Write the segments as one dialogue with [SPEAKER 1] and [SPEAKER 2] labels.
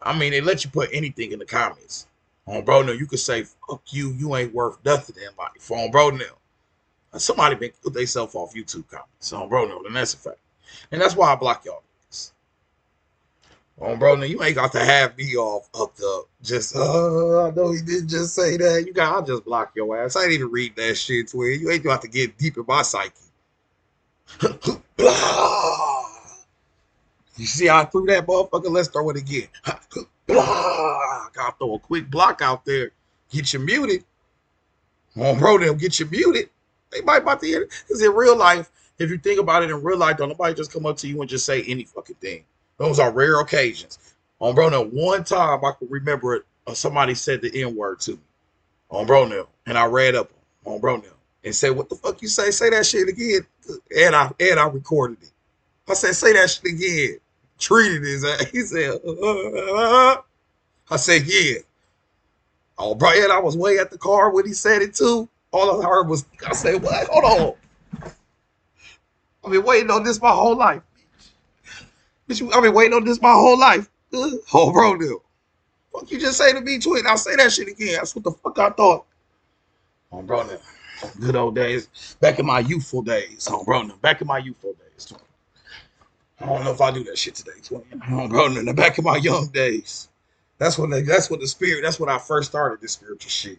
[SPEAKER 1] I mean, they let you put anything in the comments. On bro, now you could say, fuck you, you ain't worth nothing in life. On bro, now. Somebody been killed themselves off YouTube comments. On bro, no, then that's a fact. And that's why I block y'all. On bro, now you ain't got to have me off up the just, I know he didn't just say that. You got, I'll just block your ass. I ain't even read that shit to you. You ain't got to get deep in my psyche. Blah. You see how I threw that motherfucker? Let's throw it again. Blah. Gotta throw a quick block out there. Get you muted. On bro, they'll get you muted. They might about to hear it. Because in real life, if you think about it in real life, don't nobody just come up to you and just say any fucking thing. Those are rare occasions. On bro, now one time I can remember it, somebody said the N word to me. On bro, now. And I read up on bro, now. And said, what the fuck you say? Say that shit again. And I recorded it. I said, say that shit again. Treated his ass. He said, I said, yeah. Oh, bro, and I was way at the car when he said it too. All I heard was, I said, what? Hold on. I've been waiting on this my whole life. I've been waiting on this my whole life. Oh, bro, dude. Fuck you just say to me, twin. I'll say that shit again. That's what the fuck I thought. Oh, bro, now. Good old days. Back in my youthful days. Oh, bro, now. Back in my youthful days, twin. I don't know if I do that shit today, twin. Oh, bro, now. In the back of my young days. That's what the spirit, that's when I first started this spiritual shit.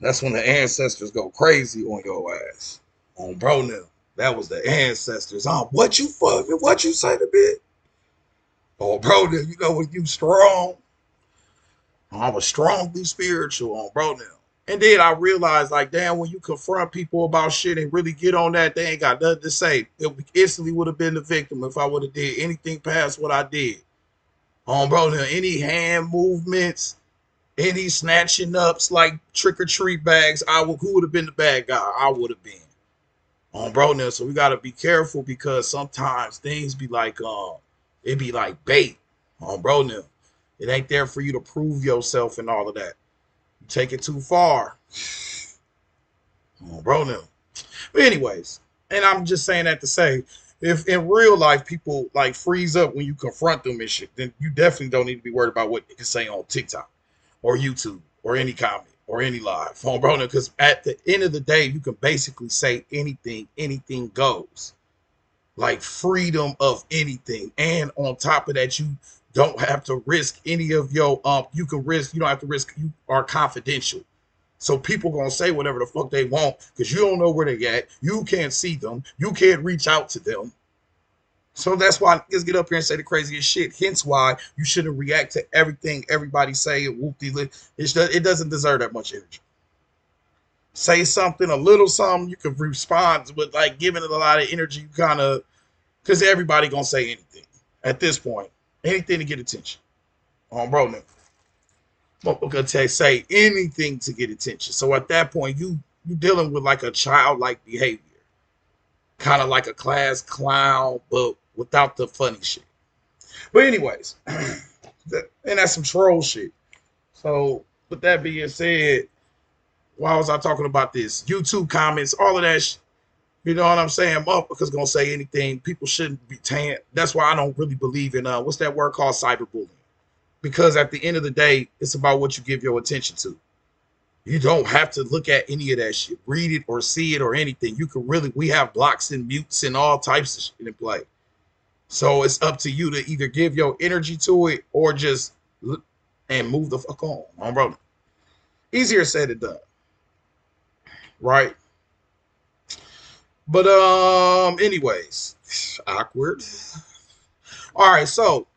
[SPEAKER 1] That's when the ancestors go crazy on your ass. On bro now. That was the ancestors. What you fucking, what you say to me? Oh, bro, now, you know when you strong. I was strongly spiritual on bro now. And then I realized, like, damn, when you confront people about shit and really get on that, they ain't got nothing to say. It instantly would have been the victim if I would have did anything past what I did. On bro now, any hand movements, any snatching ups like trick or treat bags, who would have been the bad guy? I would have been. Bro now. So we gotta be careful because sometimes things be like it be like bait. Bro now. It ain't there for you to prove yourself and all of that. You take it too far. Bro now. But anyways, and I'm just saying that to say, if in real life people like freeze up when you confront them and shit, then you definitely don't need to be worried about what they can say on TikTok or YouTube or any comment or any live phone, bro. Because at the end of the day, you can basically say anything, anything goes. Like freedom of anything. And on top of that, you don't have to risk any of your you don't have to risk, you are confidential. So people gonna say whatever the fuck they want because you don't know where they at. You can't see them. You can't reach out to them. So that's why niggas get up here and say the craziest shit. Hence why you shouldn't react to everything everybody say and whoop de it doesn't deserve that much energy. Say something, a little something, you can respond with like giving it a lot of energy. You kind of, because everybody gonna say anything at this point, anything to get attention. Bro, now, motherfucker say anything to get attention. So at that point, you dealing with like a childlike behavior, kind of like a class clown, but without the funny shit. But anyways, and that's some troll shit. So with that being said, why was I talking about this? YouTube comments, all of that. You know what I'm saying? Motherfuckers gonna say anything. People shouldn't be tan. That's why I don't really believe in what's that word called, cyberbullying. Because at the end of the day, it's about what you give your attention to. You don't have to look at any of that shit, read it or see it or anything. You can really, we have blocks and mutes and all types of shit in play. So it's up to you to either give your energy to it or just look and move the fuck on, bro. Easier said than done, right? But anyways, awkward. All right, so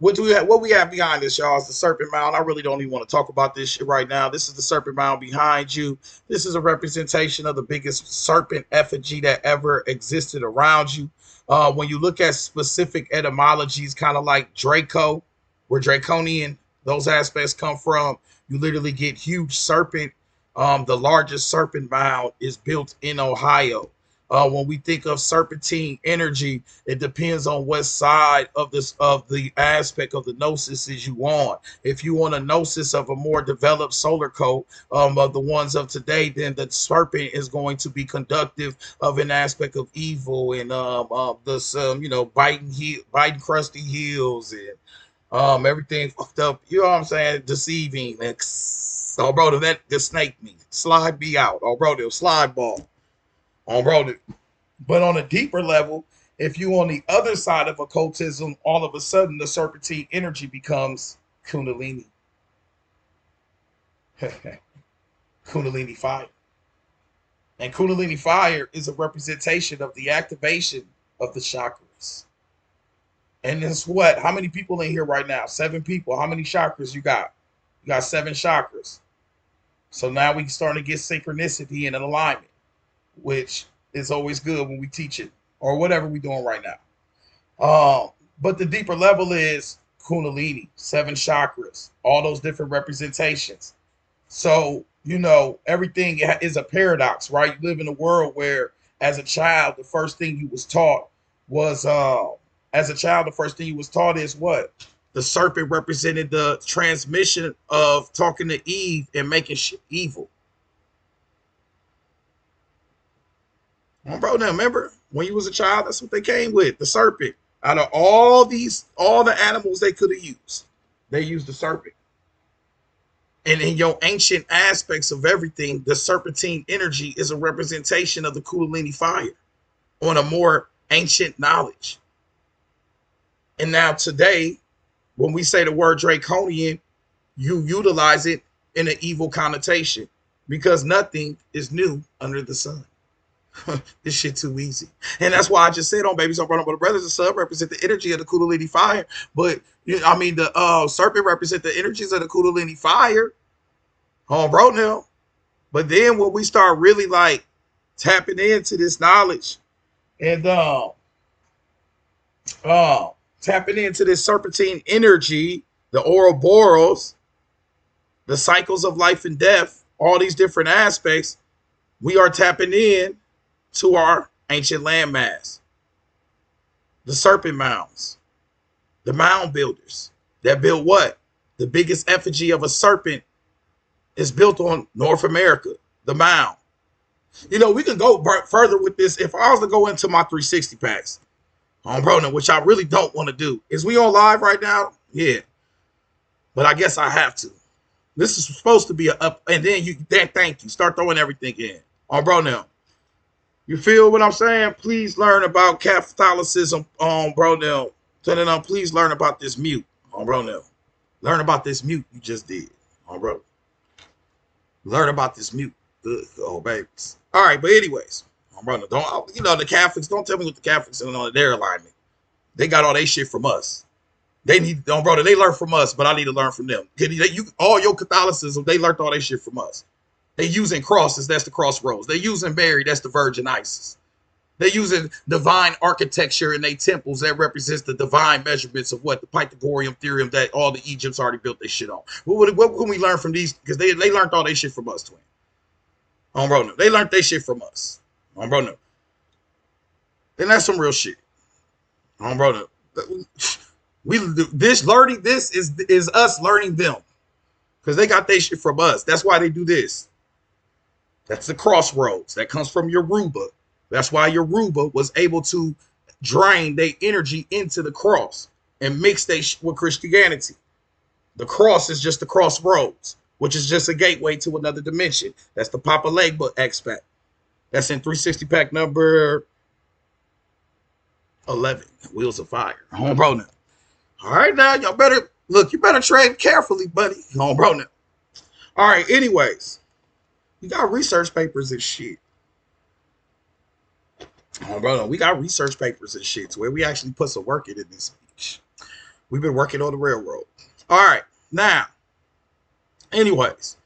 [SPEAKER 1] what do we have? What we have behind this, y'all, is the Serpent Mound. I really don't even want to talk about this shit right now. This is the Serpent Mound behind you. This is a representation of the biggest serpent effigy that ever existed around you. When you look at specific etymologies, kind of like Draco, where draconian, those aspects come from, you literally get huge serpent. The largest serpent mound is built in Ohio. When we think of serpentine energy, it depends on what side of this of the aspect of the gnosis is you on. If you want a gnosis of a more developed solar code of the ones of today, then the serpent is going to be conductive of an aspect of evil and biting crusty heels and Everything fucked up. You know what I'm saying? Deceiving. Like, oh, bro, that just snake me. Slide me out. Oh, bro, they'll slide ball. Oh, bro. But on a deeper level, if you on the other side of occultism, all of a sudden the serpentine energy becomes Kundalini. Kundalini fire. And Kundalini fire is a representation of the activation of the chakras. And it's what? How many people in here right now? 7 people. How many chakras you got? You got 7 chakras. So now we starting to get synchronicity and an alignment, which is always good when we teach it or whatever we're doing right now. But the deeper level is Kundalini, 7 chakras, all those different representations. So, you know, everything is a paradox, right? You live in a world where, as a child, the first thing you was taught was, is what? The serpent represented the transmission of talking to Eve and making shit evil. Oh, bro, now remember when you was a child, that's what they came with, the serpent. Out of all the animals they could have used, they used the serpent. And in your ancient aspects of everything, the serpentine energy is a representation of the Kundalini fire on a more ancient knowledge. And now today, when we say the word draconian, you utilize it in an evil connotation because nothing is new under the sun. This shit too easy. And that's why I just said on Babies on Brother, the brothers and sub represent the energy of the Kundalini fire. But I mean, the serpent represent the energies of the Kundalini fire. On bro now. But then when we start really like tapping into this knowledge and tapping into this serpentine energy, the Ouroboros, the cycles of life and death, all these different aspects, we are tapping in to our ancient landmass, the serpent mounds, the mound builders that built what? The biggest effigy of a serpent is built on North America, the mound. You know, we can go further with this. If I was to go into my 360 packs on Broden, which I really don't want to do. Is we on live right now? Yeah. But I guess I have to. This is supposed to be a up, and then thank you. Start throwing everything in. On Broden. You feel what I'm saying? Please learn about Catholicism on Broden. Please learn about this mute on Broden. Learn about this mute you just did on Broden. Learn about this mute. Good. Oh, babies. All right, but anyways, brother, don't, you know, the Catholics, don't tell me what the Catholics are on their alignment. They got all their shit from us. They need, brother, they learn from us, but I need to learn from them. All your Catholicism, they learned all their shit from us. They using crosses, that's the crossroads. They using Mary, that's the Virgin Isis. They using divine architecture in their temples that represents the divine measurements of what the Pythagorean theorem that all the Egypts already built their shit on. What can we learn from these? Because they learned all their shit from us, twin. Bro, no. They learned their shit from us. Bro, no. And that's some real shit. Bro, no. This is us learning them. Because they got their shit from us. That's why they do this. That's the crossroads. That comes from Yoruba. That's why Yoruba was able to drain their energy into the cross and mix their shit with Christianity. The cross is just the crossroads, which is just a gateway to another dimension. That's the Papa Legba X-Pack. That's in 360 pack number 11, Wheels of Fire. Bro, now. All right, now, y'all better, look, you better trade carefully, buddy. Bro, now. All right, anyways. You got research papers and shit. Bro, we got research papers and shit where we actually put some work in this speech. We've been working on the railroad. All right, now, anyways.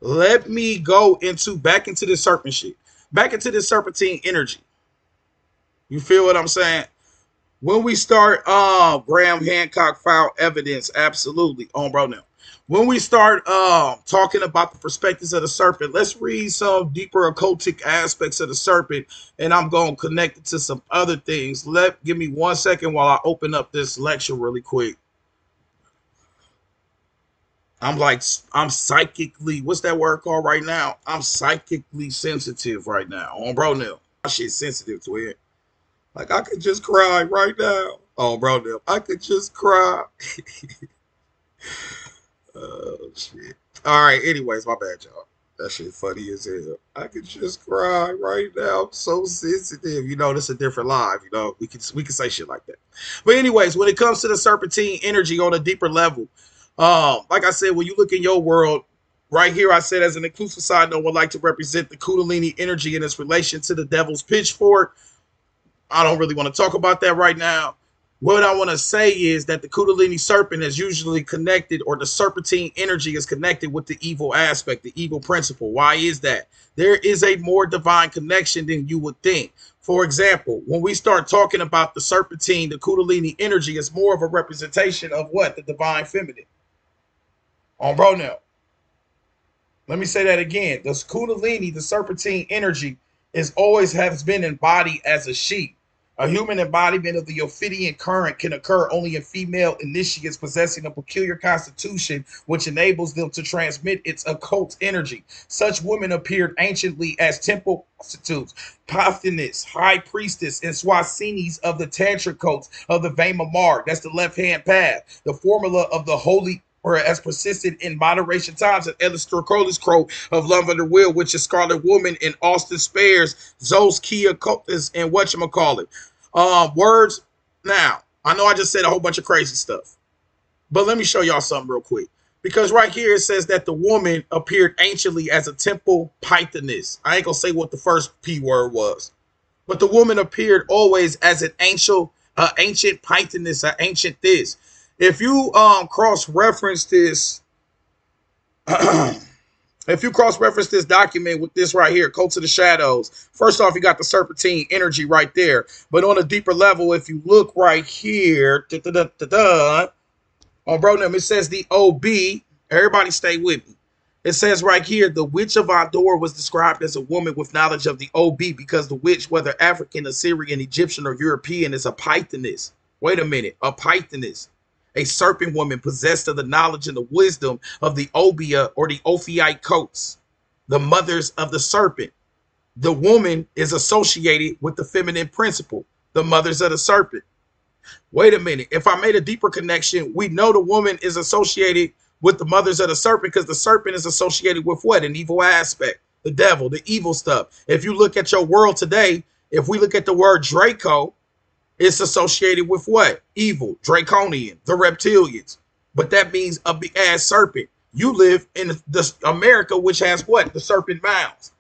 [SPEAKER 1] Let me go back into this serpent shit. Back into this serpentine energy. You feel what I'm saying? When we start Graham Hancock file evidence, absolutely. Bro, now. When we start talking about the perspectives of the serpent, let's read some deeper occultic aspects of the serpent, and I'm going to connect it to some other things. Give me 1 second while I open up this lecture really quick. I'm psychically, what's that word called right now? I'm psychically sensitive right now. Bro, now. My shit's sensitive to it. Like, I could just cry right now. Oh, bro, them. I could just cry. Oh, shit. All right. Anyways, my bad, y'all. That shit funny as hell. I could just cry right now. I'm so sensitive. You know, this is a different live. You know, we can say shit like that. But anyways, when it comes to the serpentine energy on a deeper level, like I said, when you look in your world, right here, I said as an inclusive side note, would like to represent the Kundalini energy in its relation to the devil's pitchfork. I don't really want to talk about that right now. What I want to say is that the Kundalini serpent is usually connected, or the serpentine energy is connected with the evil aspect, the evil principle. Why is that? There is a more divine connection than you would think. For example, when we start talking about the serpentine, the Kundalini energy is more of a representation of what? The divine feminine. On bro now. Let me say that again. The Kundalini, the serpentine energy, is always has been embodied as a she. A human embodiment of the Ophidian current can occur only in female initiates possessing a peculiar constitution which enables them to transmit its occult energy. Such women appeared anciently as temple prostitutes, Pathonis, high priestess, and Swasinis of the Tantric cults of the Vema Mar. That's the left hand path. The formula of the holy, or as persisted in moderation times at Alistair Cole's Crow of Love Under Will, which is Scarlet Woman in Austin Spares, Zos Kia Cultus, and whatchamacallit. Words. Now, I know I just said a whole bunch of crazy stuff, but let me show y'all something real quick. Because right here it says that the woman appeared anciently as a temple pythoness. I ain't gonna say what the first P word was, but the woman appeared always as an ancient pythoness, an ancient this. If you cross reference this, if you cross reference this document with this right here, Cults of the Shadows, first off, you got the serpentine energy right there. But on a deeper level, if you look right here, on bro, it says the OB. Everybody stay with me. It says right here, the witch of Endor was described as a woman with knowledge of the OB because the witch, whether African, Assyrian, Egyptian, or European, is a pythoness. Wait a minute, a pythoness. A serpent woman possessed of the knowledge and the wisdom of the Obia or the Ophiite coats, the mothers of the serpent. The woman is associated with the feminine principle, the mothers of the serpent. Wait a minute. If I made a deeper connection, we know the woman is associated with the mothers of the serpent because the serpent is associated with what? An evil aspect, the devil, the evil stuff. If you look at your world today, if we look at the word Draco, it's associated with what? Evil, draconian, the reptilians. But that means a big ass serpent. You live in the America, which has what? The serpent mounds.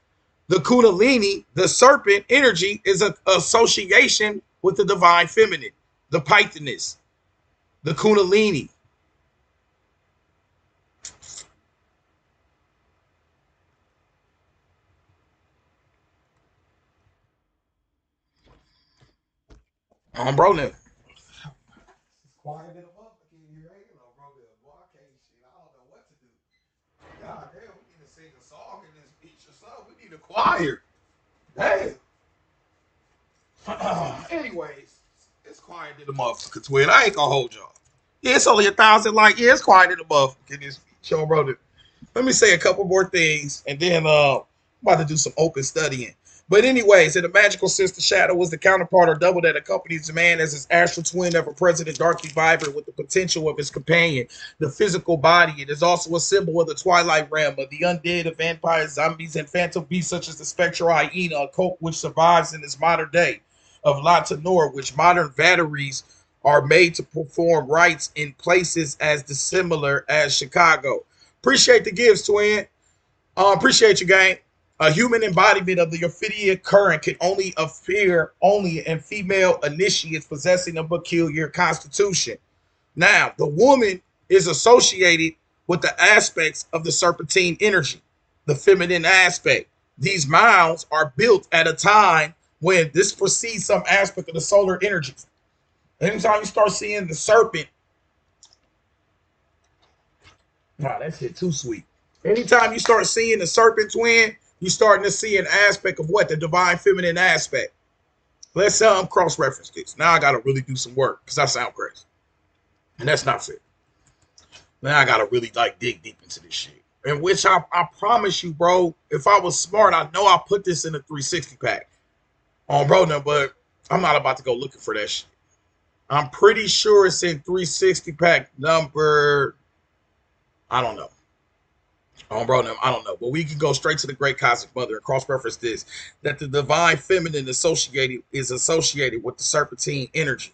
[SPEAKER 1] The Kundalini, the serpent energy, is an association with the divine feminine, the pythoness, the Kundalini. Bro, now. Quiet in the motherfucker here, ain't no bro. Boy, I can't shit. I don't know what to do. God damn, we need to sing a song in this bitch or something. We need a choir. Damn. Anyways, it's quiet in the motherfucker, twin. I ain't gonna hold y'all. Yeah, it's only 1,000. Like, yeah, it's quiet in the motherfucker in this show, bro. Let me say a couple more things, and then I'm about to do some open studying. But anyways, in the magical sense, the shadow was the counterpart or double that accompanies the man as his astral twin of a president, darkly vibrant with the potential of his companion, the physical body. It is also a symbol of the twilight realm, of the undead, of vampires, zombies, and phantom beasts such as the spectral hyena, a cult which survives in this modern day, of Latanor, which modern batteries are made to perform rites in places as dissimilar as Chicago. Appreciate the gifts, twin. Appreciate you, gang. A human embodiment of the Ophidian current can only appear only in female initiates possessing a peculiar constitution. Now, the woman is associated with the aspects of the serpentine energy, the feminine aspect. These mounds are built at a time when this precedes some aspect of the solar energies. Anytime you start seeing the serpent, wow, that shit too sweet. Anytime you start seeing the serpent twin, you're starting to see an aspect of what? The divine feminine aspect. Let's cross-reference this. Now I gotta really do some work because I sound crazy. And that's not fair. Now I gotta really like dig deep into this shit. In which I promise you, bro, if I was smart, I know I put this in a 360 pack on bro now, but I'm not about to go looking for that shit. I'm pretty sure it's in 360 pack number. I don't know. Bro, no, I don't know. But we can go straight to the great cosmic mother and cross-reference this: that the divine feminine associated with the serpentine energy.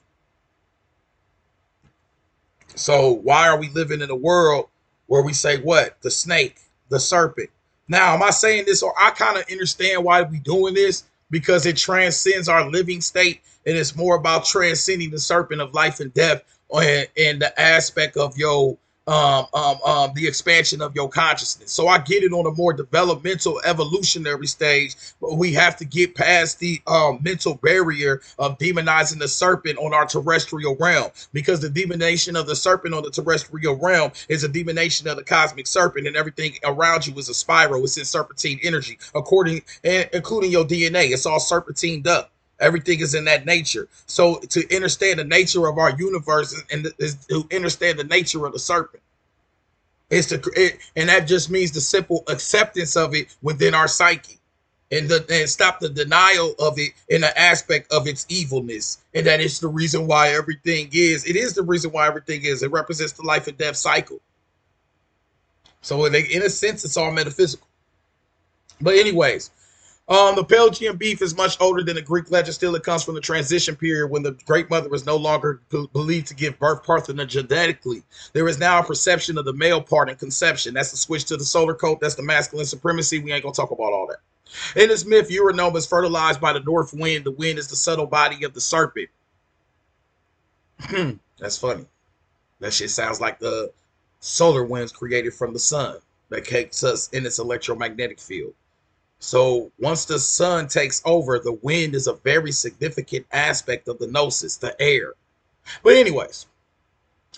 [SPEAKER 1] So why are we living in a world where we say what? The snake, the serpent. Now, am I saying this, or I kind of understand why we doing this, because it transcends our living state and it's more about transcending the serpent of life and death, and the aspect of your the expansion of your consciousness. So I get it on a more developmental evolutionary stage, but we have to get past the mental barrier of demonizing the serpent on our terrestrial realm, because the demonization of the serpent on the terrestrial realm is a demonization of the cosmic serpent, and everything around you is a spiral. It's in serpentine energy, including your DNA. It's all serpentined up. Everything is in that nature. So to understand the nature of our universe is to understand the nature of the serpent. And that just means the simple acceptance of it within our psyche, and stop the denial of it in the aspect of its evilness, and that it's the reason why everything is. It is the reason why everything is. It represents the life and death cycle. So in a sense, it's all metaphysical. But anyways, the Pelagian beef is much older than the Greek legend. Still, it comes from the transition period when the Great Mother was no longer believed to give birth parthenogenetically. There is now a perception of the male part in conception. That's the switch to the solar code. That's the masculine supremacy. We ain't gonna talk about all that. In this myth, Uranus is fertilized by the north wind. The wind is the subtle body of the serpent. That's funny. That shit sounds like the solar winds created from the sun that takes us in its electromagnetic field. So once the sun takes over, the wind is a very significant aspect of the gnosis, the air. But anyways,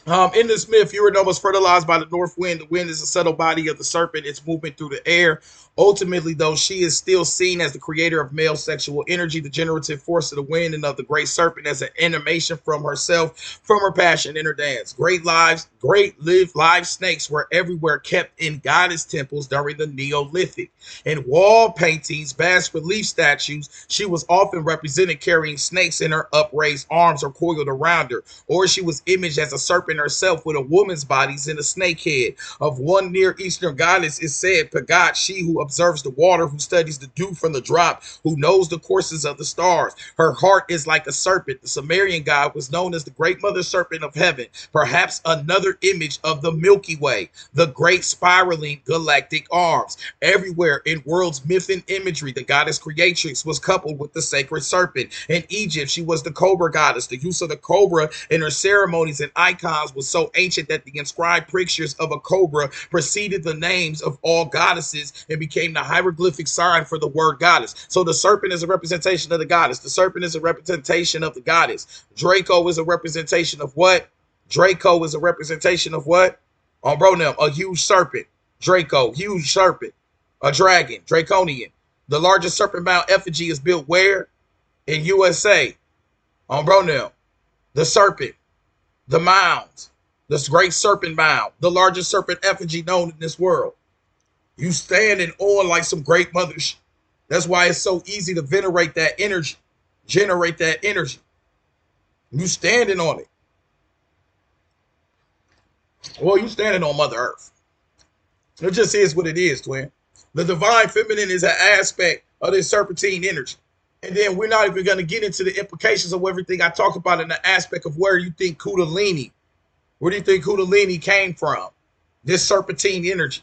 [SPEAKER 1] in this myth, Uranus was fertilized by the north wind. The wind is the subtle body of the serpent. It's movement through the air. Ultimately, though, she is still seen as the creator of male sexual energy, the generative force of the wind, and of the great serpent as an emanation from herself, from her passion in her dance. Great live snakes were everywhere, kept in goddess temples during the Neolithic. In wall paintings, bas relief statues, she was often represented carrying snakes in her upraised arms or coiled around her, or she was imaged as a serpent herself with a woman's body in a snake head. Of one Near Eastern goddess is said, Pagat, she who observes the water, who studies the dew from the drop, who knows the courses of the stars. Her heart is like a serpent. The Sumerian god was known as the Great Mother Serpent of Heaven, perhaps another image of the Milky Way, the great spiraling galactic arms. Everywhere in world's myth and imagery, the goddess creatrix was coupled with the sacred serpent. In Egypt, she was the cobra goddess. The use of the cobra in her ceremonies and icons was so ancient that the inscribed pictures of a cobra preceded the names of all goddesses and became the hieroglyphic sign for the word goddess. So the serpent is a representation of the goddess. The serpent is a representation of the goddess. Draco is a representation of what? Draco is a representation of what? On Bronem, a huge serpent. Draco, huge serpent. A dragon, draconian. The largest serpent bound effigy is built where? In USA. On Bronem. The serpent. The mound. This great serpent mound. The largest serpent effigy known in this world. You standing on like some great mothers. That's why it's so easy to venerate that energy. Generate that energy. You standing on it. Well, you standing on Mother Earth. It just is what it is, twin. The divine feminine is an aspect of this serpentine energy. And then we're not even going to get into the implications of everything I talked about in the aspect of where you think Kundalini, where do you think Kundalini came from? This serpentine energy.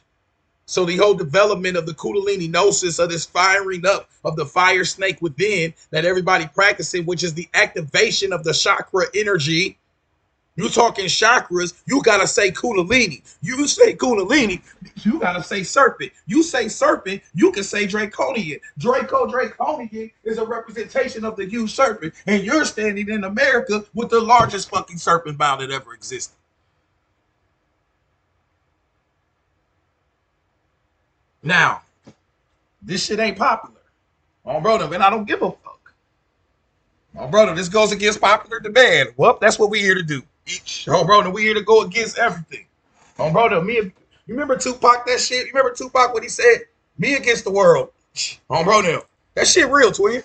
[SPEAKER 1] So the whole development of the Kundalini gnosis, of this firing up of the fire snake within that everybody practicing, which is the activation of the chakra energy. You talking chakras, you gotta say Kundalini. You say Kundalini, you gotta say serpent. You say serpent, you can say draconian. Draconian is a representation of the huge serpent, and you're standing in America with the largest fucking serpent bound that ever existed. Now, this shit ain't popular. Oh, brother, and I don't give a fuck. Oh, brother, this goes against popular demand. Well, that's what we're here to do. Oh, brother, we here to go against everything. Oh, brother, you remember Tupac, that shit? You remember Tupac when he said, me against the world? Oh, brother, that shit real, twin.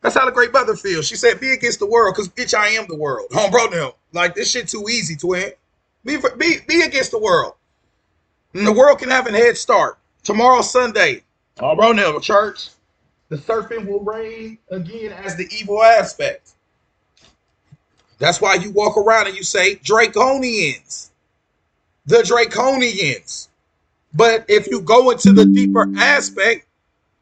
[SPEAKER 1] That's how the great mother feels. She said, be against the world, because bitch, I am the world. Bro, now. Like, this shit too easy, twin. Be against the world. And the world can have a head start. Tomorrow, Sunday. Bro, now, church. The serpent will reign again as the evil aspect. That's why you walk around and you say Draconians. The Draconians. But if you go into the deeper aspect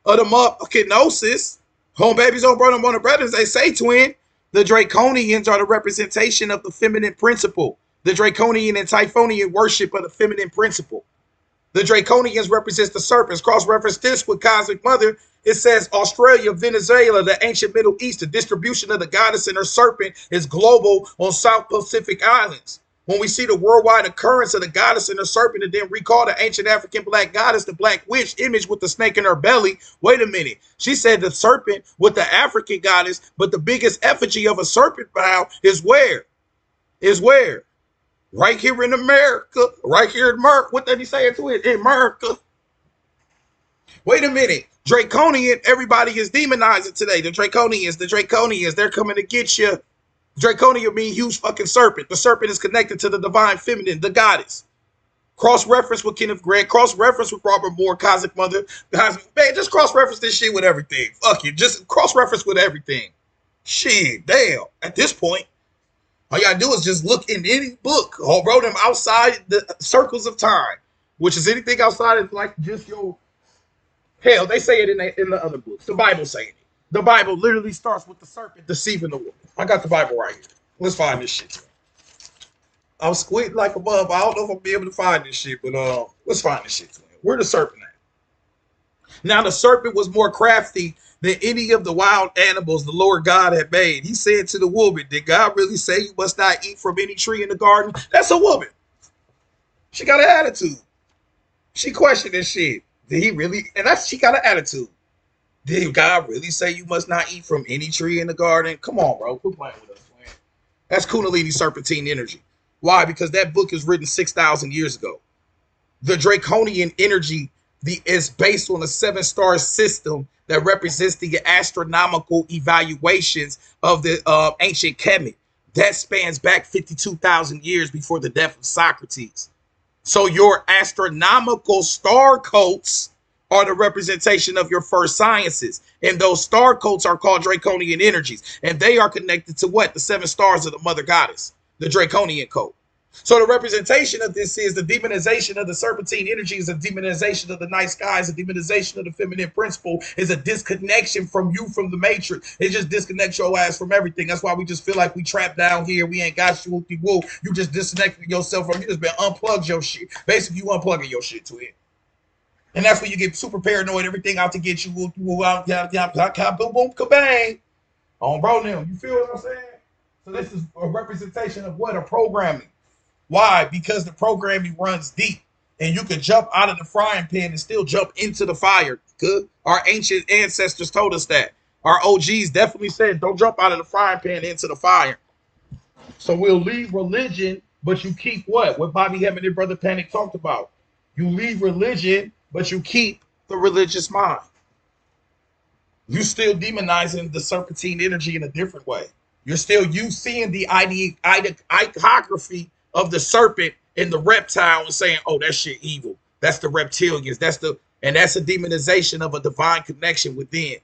[SPEAKER 1] of the kenosis, home babies, home brother, home brothers, they say, twin, the Draconians are the representation of the feminine principle. The Draconian and Typhonian worship of the feminine principle. The Draconians represents the serpents. Cross-reference this with Cosmic Mother. It says Australia, Venezuela, the ancient Middle East. The distribution of the goddess and her serpent is global on South Pacific Islands. When we see the worldwide occurrence of the goddess and her serpent, and then recall the ancient African black goddess, the black witch image with the snake in her belly. Wait a minute. She said the serpent with the African goddess, but the biggest effigy of a serpent bow is where? Is where? Right here in America. Right here in America. What did he say to it? In America. Wait a minute. Draconian, everybody is demonizing today. The Draconians, they're coming to get you. Draconian mean huge fucking serpent. The serpent is connected to the divine feminine, the goddess. Cross-reference with Kenneth Grant. Cross-reference with Robert Moore, Cosmic Mother. Man, just cross-reference this shit with everything. Fuck you. Just cross-reference with everything. Shit, damn. At this point, all you gotta do is just look in any book or wrote them outside the circles of time, which is anything outside of like just your hell. They say it in the other books. The Bible saying it. The Bible literally starts with the serpent deceiving the woman. I got the Bible right here. Let's find this shit. I'm squinting like a bub. I don't know if I'll be able to find this shit, but let's find this shit. Where the serpent at? Now the serpent was more crafty than any of the wild animals the Lord God had made. He said to the woman, did God really say you must not eat from any tree in the garden? That's a woman. She got an attitude. She questioned this shit. Did he really? And she got an attitude. Did God really say you must not eat from any tree in the garden? Come on, bro. Quit playing with us, man. That's Kundalini Serpentine energy. Why? Because that book is written 6,000 years ago. The Draconian energy is based on a 7-star system that represents the astronomical evaluations of the ancient Kemet. That spans back 52,000 years before the death of Socrates. So your astronomical star codes are the representation of your first sciences. And those star codes are called Draconian energies. And they are connected to what? The 7 stars of the mother goddess, the Draconian code. So the representation of this is the demonization of the serpentine energy, is a demonization of the night skies, a demonization of the feminine principle, is a disconnection from you, from the matrix. It just disconnects your ass from everything. That's why we just feel like we trapped down here. We ain't got you. You just disconnected yourself from, you just been unplugged your shit. Basically, you unplugging your shit to it. And that's when you get super paranoid, everything out to get you. Boom, boom, kabang. On bro, now, you feel what I'm saying? So this is a representation of what? A programming. Why? Because the programming runs deep, and you can jump out of the frying pan and still jump into the fire. Good. Our ancient ancestors told us that. Our OGs definitely said, don't jump out of the frying pan into the fire. So we'll leave religion, but you keep what? What Bobby Hemming and Brother Panic talked about. You leave religion, but you keep the religious mind. You still demonizing the serpentine energy in a different way. You're still seeing the iconography of the serpent and the reptile and saying, oh, that shit evil. That's the reptilians. That's a demonization of a divine connection within.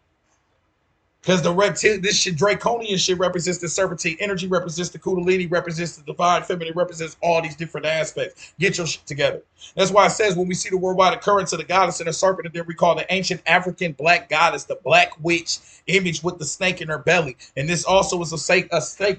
[SPEAKER 1] Because this shit, Draconian shit represents the serpentine energy, represents the Kundalini, represents the divine feminine, represents all these different aspects. Get your shit together. That's why it says when we see the worldwide occurrence of the goddess and the serpent, and then we call the ancient African black goddess, the black witch image with the snake in her belly. And this also is a state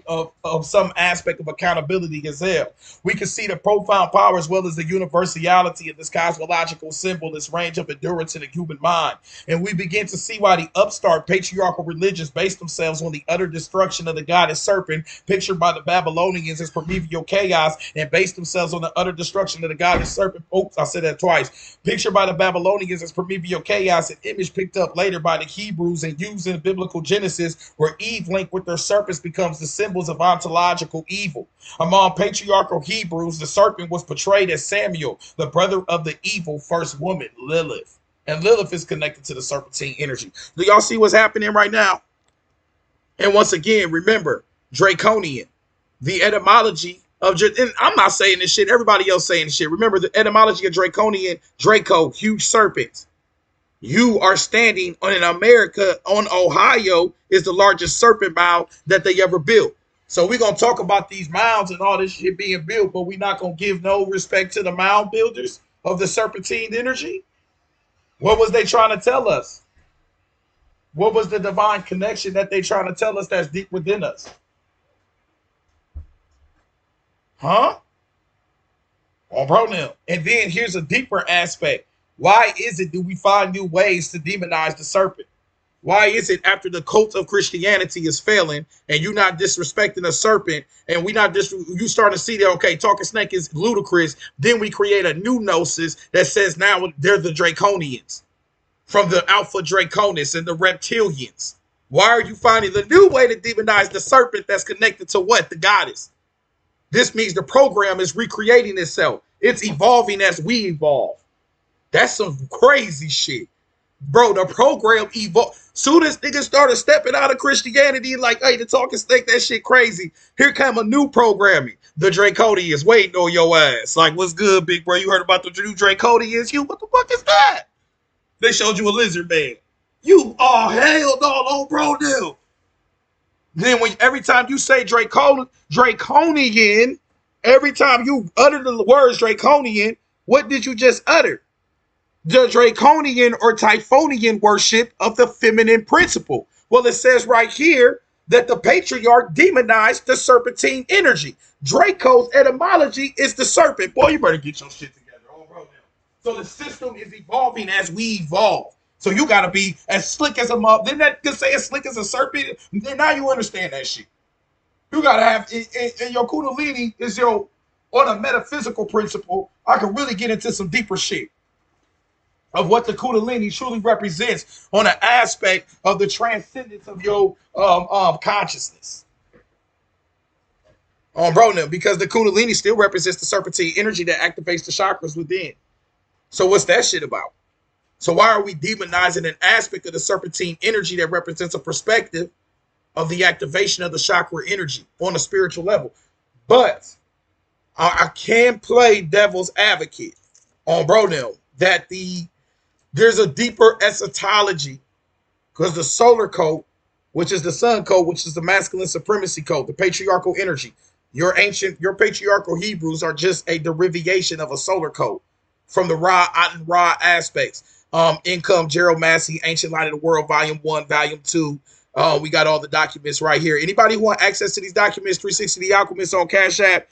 [SPEAKER 1] of some aspect of accountability as well. We can see the profound power as well as the universality of this cosmological symbol, this range of endurance in the human mind. And we begin to see why the upstart patriarchal religions base themselves on the utter destruction of the goddess serpent, pictured by the Babylonians as primordial chaos, and base themselves on the utter destruction of the goddess serpent. Oops, I said that twice. Pictured by the Babylonians as primordial chaos, an image picked up later by the Hebrews and used in biblical Genesis, where Eve linked with their serpents becomes the symbols of ontological evil. Among patriarchal Hebrews, the serpent was portrayed as Samuel, the brother of the evil first woman, Lilith. And Lilith is connected to the serpentine energy. Do y'all see what's happening right now? And once again, remember, draconian, the etymology of, and I'm not saying this shit, everybody else saying this shit. Remember the etymology of draconian, Draco, huge serpent. You are standing on, in America, on Ohio, is the largest serpent mound that they ever built. So we're going to talk about these mounds and all this shit being built, but we're not going to give no respect to the mound builders of the serpentine energy. What was they trying to tell us? What was the divine connection that they trying to tell us that's deep within us? Huh? On bro now. And then here's a deeper aspect. Why is it do we find new ways to demonize the serpent? Why is it after the cult of Christianity is failing and you not disrespecting a serpent and we not you start to see that, okay, talking snake is ludicrous, then we create a new gnosis that says now they're the draconians from the Alpha Draconis and the reptilians. Why are you finding the new way to demonize the serpent that's connected to what? The goddess. This means the program is recreating itself. It's evolving as we evolve. That's some crazy shit. Bro, the program evolved. Soon as niggas started stepping out of Christianity, like, hey, the talking snake, that shit crazy. Here come a new programming. The Draconians waiting on your ass. Like, what's good, big bro? You heard about the new Draconians? You, what the fuck is that? They showed you a lizard man. You, oh, hell no, oh, bro, no. Then when every time you say draconian, every time you utter the words draconian, what did you just utter? The draconian or typhonian worship of the feminine principle. Well, it says right here that the patriarch demonized the serpentine energy. Draco's etymology is the serpent. Boy, you better get your shit together. Oh, bro, now. So the system is evolving as we evolve. So you got to be as slick as a mob. Then that could say as slick as a serpent. Then now you understand that shit. You got to have, in your Kundalini is your, on a metaphysical principle, I can really get into some deeper shit of what the Kundalini truly represents on an aspect of the transcendence of your consciousness. Bro, now, because the Kundalini still represents the serpentine energy that activates the chakras within. So what's that shit about? So why are we demonizing an aspect of the serpentine energy that represents a perspective of the activation of the chakra energy on a spiritual level? But I can play devil's advocate on bro now that there's a deeper eschatology because the solar code, which is the sun code, which is the masculine supremacy code, the patriarchal energy. Your patriarchal Hebrews are just a derivation of a solar code from the Ra, Aten Ra aspects. Income, Gerald Massey, Ancient Light of the World, Volume 1, Volume 2. We got all the documents right here. Anybody who want access to these documents, 360 The Alchemist on Cash App,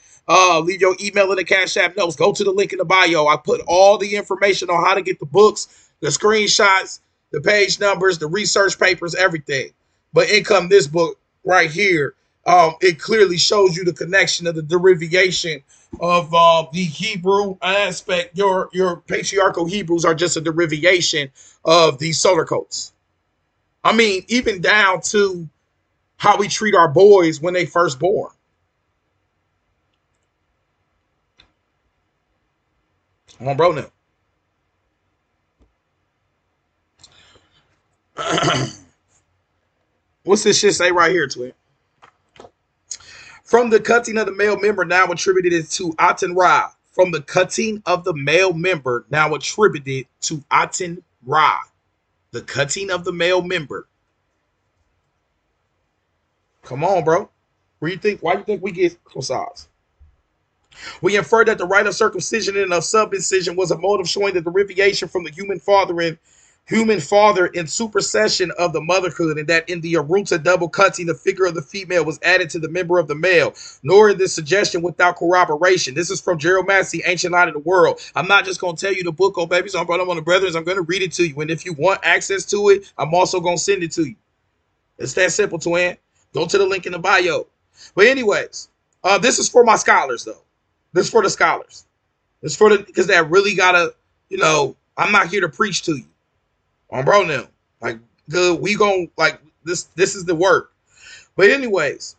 [SPEAKER 1] leave your email in the Cash App notes. Go to the link in the bio. I put all the information on how to get the books, the screenshots, the page numbers, the research papers, everything. But Income, this book right here, it clearly shows you the connection of the derivation of the Hebrew aspect. Your patriarchal Hebrews are just a derivation of these solar codes. I mean, even down to how we treat our boys when they first born. Come on, bro, now. What's this shit say right here, Twin? From the cutting of the male member now attributed to Aten Ra. From the cutting of the male member now attributed to Aten Ra. The cutting of the male member. Come on, bro. Why do you think we get massage? We infer that the rite of circumcision and of subincision was a mode of showing the derivation from the human father in supersession of the motherhood, and that in the Arunta double cutting, the figure of the female was added to the member of the male, nor is this suggestion without corroboration. This is from Gerald Massey, Ancient Light of the World. I'm not just going to tell you the book, oh baby, so I'm on the brethren, I'm going to read it to you, and if you want access to it, I'm also going to send it to you. It's that simple, twin. Go to the link in the bio. But anyways, this is for my scholars, though. This is for the scholars. This is for the, because that really gotta, I'm not here to preach to you. Bro, now, like, good, we gon' like this is the work. But anyways,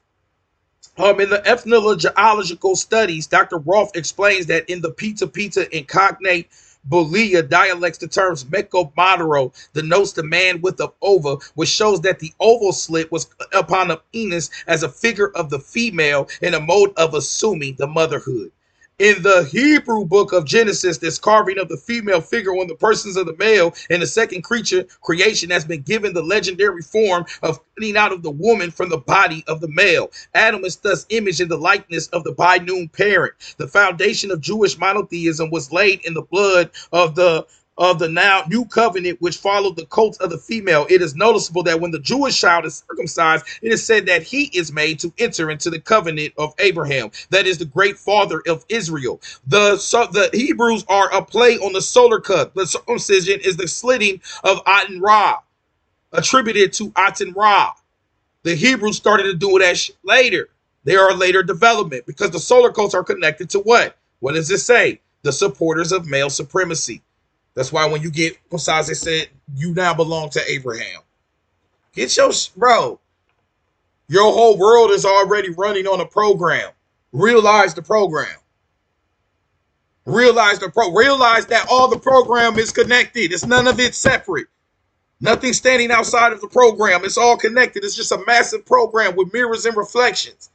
[SPEAKER 1] in the ethnological studies, Dr. Rolfe explains that in the Pita incognate Bulia dialects the terms Meko Maduro, denotes the man with the ova, which shows that the oval slit was upon the penis as a figure of the female in a mode of assuming the motherhood. In the Hebrew book of Genesis, this carving of the female figure on the persons of the male and the second creation has been given the legendary form of cutting out of the woman from the body of the male. Adam is thus image in the likeness of the binôme parent. The foundation of Jewish monotheism was laid in the blood of the now new covenant, which followed the cult of the female. It is noticeable that when the Jewish child is circumcised, it is said that he is made to enter into the covenant of Abraham, that is the great father of Israel. The Hebrews are a play on the solar cut. The circumcision is the slitting of Aten Ra, attributed to Aten Ra. The Hebrews started to do that later. They are a later development because the solar cults are connected to what? What does it say? The supporters of male supremacy. That's why when you get circumcised, they said you now belong to Abraham. Get your bro. Your whole world is already running on a program. Realize the program. Realize that all the program is connected. It's none of it separate. Nothing standing outside of the program. It's all connected. It's just a massive program with mirrors and reflections.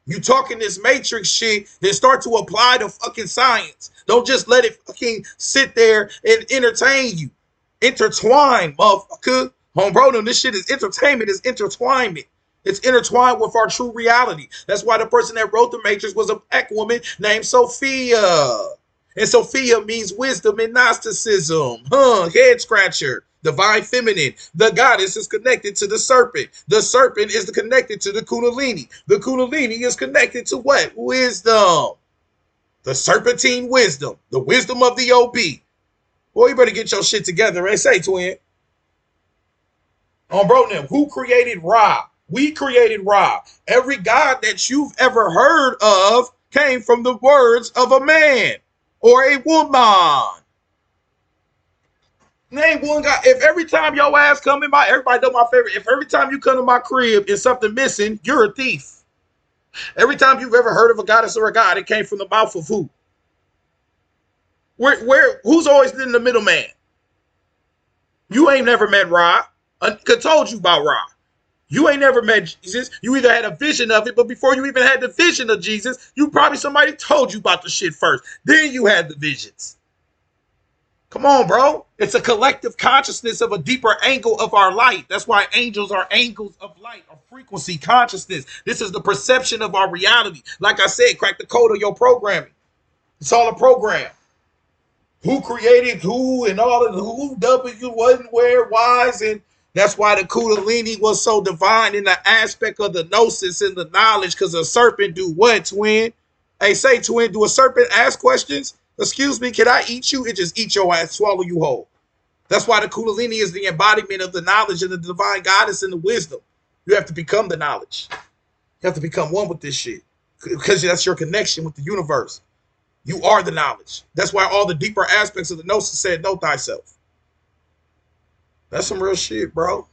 [SPEAKER 1] You talking this matrix shit, then start to apply the fucking science. Don't just let it fucking sit there and entertain you. Intertwine, motherfucker. Bro, this shit is entertainment, it's intertwinement. It's intertwined with our true reality. That's why the person that wrote the Matrix was a black woman named Sophia. And Sophia means wisdom in Gnosticism. Head scratcher. Divine feminine. The goddess is connected to the serpent. The serpent is connected to the Kundalini. The Kundalini is connected to what? Wisdom. The serpentine wisdom. The wisdom of the OB. Boy, you better get your shit together, right? Say, twin. Bro, now, who created Ra? We created Ra. Every god that you've ever heard of came from the words of a man or a woman. Name one guy. If every time your ass come in everybody know my favorite. If every time you come to my crib and something missing, you're a thief. Every time you've ever heard of a goddess or a god, it came from the mouth of who? Who's always been the middleman? You ain't never met Ra. I told you about Ra. You ain't never met Jesus. You either had a vision of it, but before you even had the vision of Jesus, somebody told you about the shit first. Then you had the visions. Come on, bro. It's a collective consciousness of a deeper angle of our light. That's why angels are angles of light, or frequency consciousness. This is the perception of our reality. Like I said, crack the code of your programming. It's all a program. Who created who and all of the who, W, wasn't, where, why's, and that's why the Kundalini was so divine in the aspect of the gnosis and the knowledge, because a serpent do what, twin? Hey, say, twin, do a serpent ask questions? Excuse me, can I eat you? It just eat your ass, swallow you whole. That's why the Kundalini is the embodiment of the knowledge and the divine goddess and the wisdom. You have to become the knowledge. You have to become one with this shit, because that's your connection with the universe. You are the knowledge. That's why all the deeper aspects of the gnosis said, know thyself. That's some real shit, bro.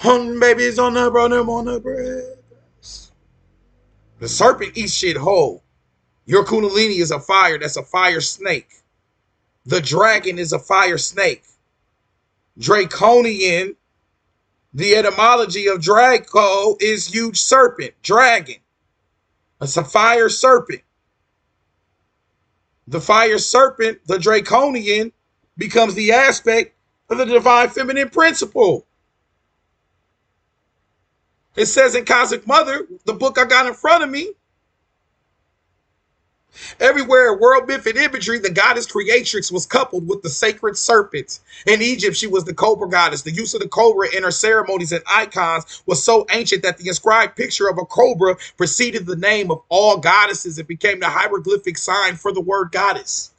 [SPEAKER 1] Babies on the bro, them on the bread. The serpent eats shit whole. Your Kundalini is a fire. That's a fire snake. The dragon is a fire snake. Draconian, the etymology of Draco is huge serpent, dragon. It's a fire serpent. The fire serpent, the draconian, becomes the aspect of the divine feminine principle. It says in Cosmic Mother, the book I got in front of me, everywhere in world myth and imagery, the goddess creatrix was coupled with the sacred serpent. In Egypt, she was the cobra goddess. The use of the cobra in her ceremonies and icons was so ancient that the inscribed picture of a cobra preceded the name of all goddesses. It became the hieroglyphic sign for the word goddess.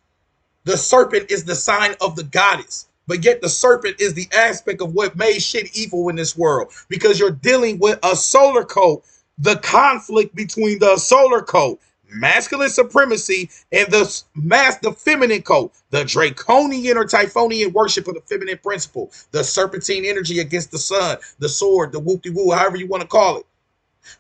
[SPEAKER 1] The serpent is the sign of the goddess. But yet the serpent is the aspect of what made shit evil in this world, because you're dealing with a solar code, the conflict between the solar code, masculine supremacy, and the feminine code, the draconian or typhonian worship of the feminine principle, the serpentine energy against the sun, the sword, the whoop-de-woo, however you want to call it.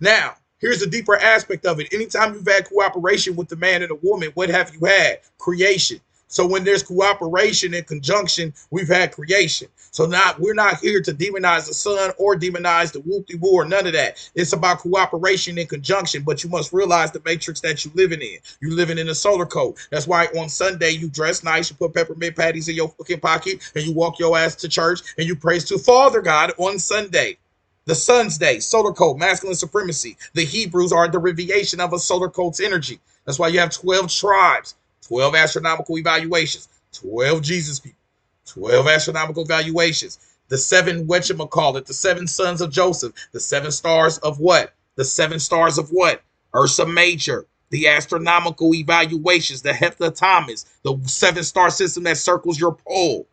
[SPEAKER 1] Now, here's the deeper aspect of it. Anytime you've had cooperation with the man and the woman, what have you had? Creation. So when there's cooperation and conjunction, we've had creation. So now we're not here to demonize the sun or demonize the whoop-de-woo or none of that. It's about cooperation and conjunction, but you must realize the matrix that you're living in. You're living in a solar code. That's why on Sunday you dress nice, you put peppermint patties in your fucking pocket, and you walk your ass to church and you praise to Father God on Sunday. The sun's day, solar code, masculine supremacy. The Hebrews are a derivation of a solar code's energy. That's why you have 12 tribes, 12 astronomical evaluations, 12 Jesus people, 12 astronomical evaluations. The seven, whatchamacallit, the seven sons of Joseph, the seven stars of what? The seven stars of what? Ursa Major, the astronomical evaluations, the heptatomics, the seven star system that circles your pole.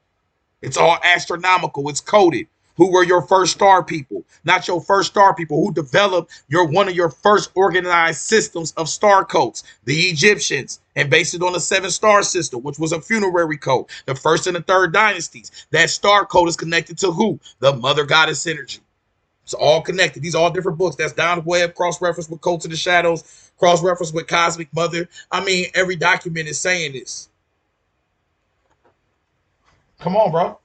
[SPEAKER 1] It's all astronomical. It's coded. Who were your first star people? Not your first star people. Who developed one of your first organized systems of star codes? The Egyptians, and based it on the seven star system, which was a funerary code. The first and the third dynasties. That star code is connected to who? The mother goddess energy. It's all connected. These are all different books. That's Don Webb, cross-reference with Codes of the Shadows, cross-reference with Cosmic Mother. I mean, every document is saying this. Come on, bro.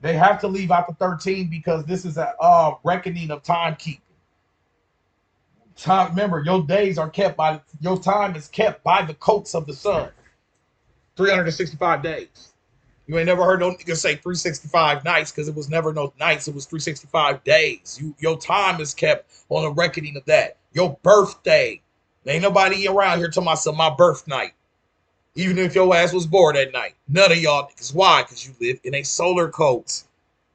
[SPEAKER 1] They have to leave out the 13 because this is a reckoning of timekeeping. Time, remember, your days are kept by, your time is kept by the coats of the sun. 365 days. You ain't never heard no nigga say 365 nights because it was never no nights. It was 365 days. Your time is kept on a reckoning of that. Your birthday. There ain't nobody around here talking about my birth night. Even if your ass was born at night. None of y'all niggas. Why? Because you live in a solar code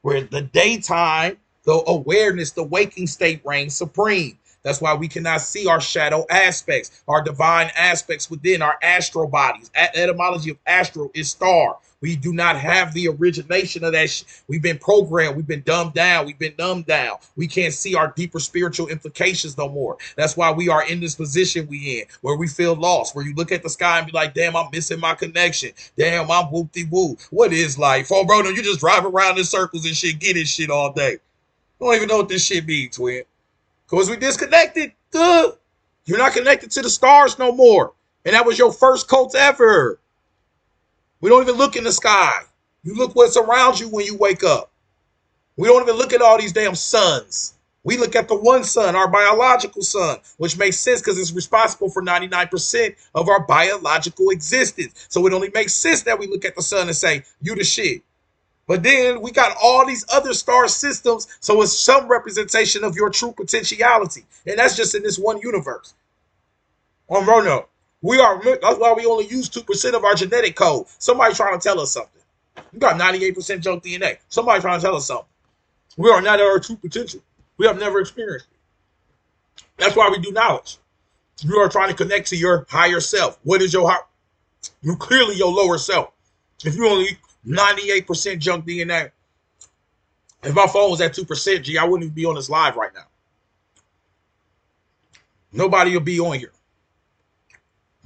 [SPEAKER 1] where the daytime, the awareness, the waking state reigns supreme. That's why we cannot see our shadow aspects, our divine aspects within our astral bodies. Etymology of astral is star. We do not have the origination of that. We've been programmed. We've been dumbed down. We've been numbed down. We can't see our deeper spiritual implications no more. That's why we are in this position we in, where we feel lost, where you look at the sky and be like, damn, I'm missing my connection. Damn, I'm whoop-de-woo. What is life? Oh, bro, no, you just drive around in circles and shit, get this shit all day. You don't even know what this shit means, twin. Because we disconnected. You're not connected to the stars no more. And that was your first cult ever. We don't even look in the sky. You look what's around you when you wake up. We don't even look at all these damn suns. We look at the one sun, our biological sun, which makes sense because it's responsible for 99% of our biological existence. So it only makes sense that we look at the sun and say, you the shit. But then we got all these other star systems, so it's some representation of your true potentiality. And that's just in this one universe. On Rono. That's why we only use 2% of our genetic code. Somebody trying to tell us something. We got 98% junk DNA. Somebody trying to tell us something. We are not at our true potential. We have never experienced it. That's why we do knowledge. You are trying to connect to your higher self. What is your higher? You're clearly your lower self. If you only 98% junk DNA. If my phone was at 2%, G, I wouldn't even be on this live right now. Nobody will be on here.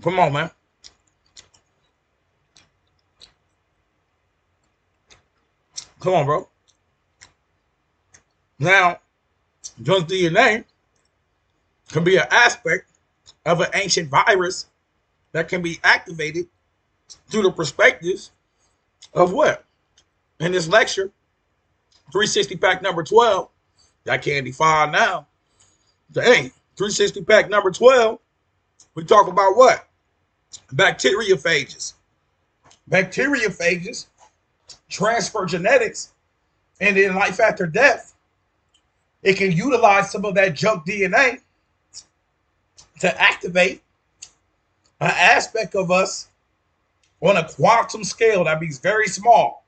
[SPEAKER 1] Come on, man. Come on, bro. Now, junk DNA can be an aspect of an ancient virus that can be activated through the perspectives of what? In this lecture, 360 pack number 12, that candy fine now. Dang, 360 pack number 12, we talk about what? Bacteriophages. Bacteriophages transfer genetics, and in life after death, it can utilize some of that junk DNA to activate an aspect of us on a quantum scale that means very small.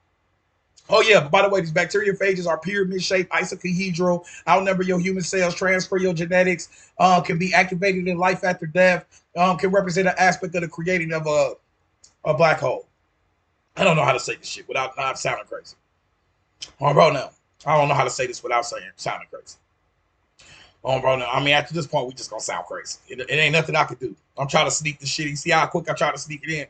[SPEAKER 1] Oh yeah, but by the way, these bacteriophages are pyramid-shaped, isocohedral, outnumber your human cells, transfer your genetics, can be activated in life after death, can represent an aspect of the creating of a black hole. I don't know how to say this shit without not sounding crazy. Bro, now. I don't know how to say this without sounding crazy. Bro, now. I mean, at this point, we just gonna sound crazy. It ain't nothing I could do. I'm trying to sneak the shit. You see how quick I try to sneak it in?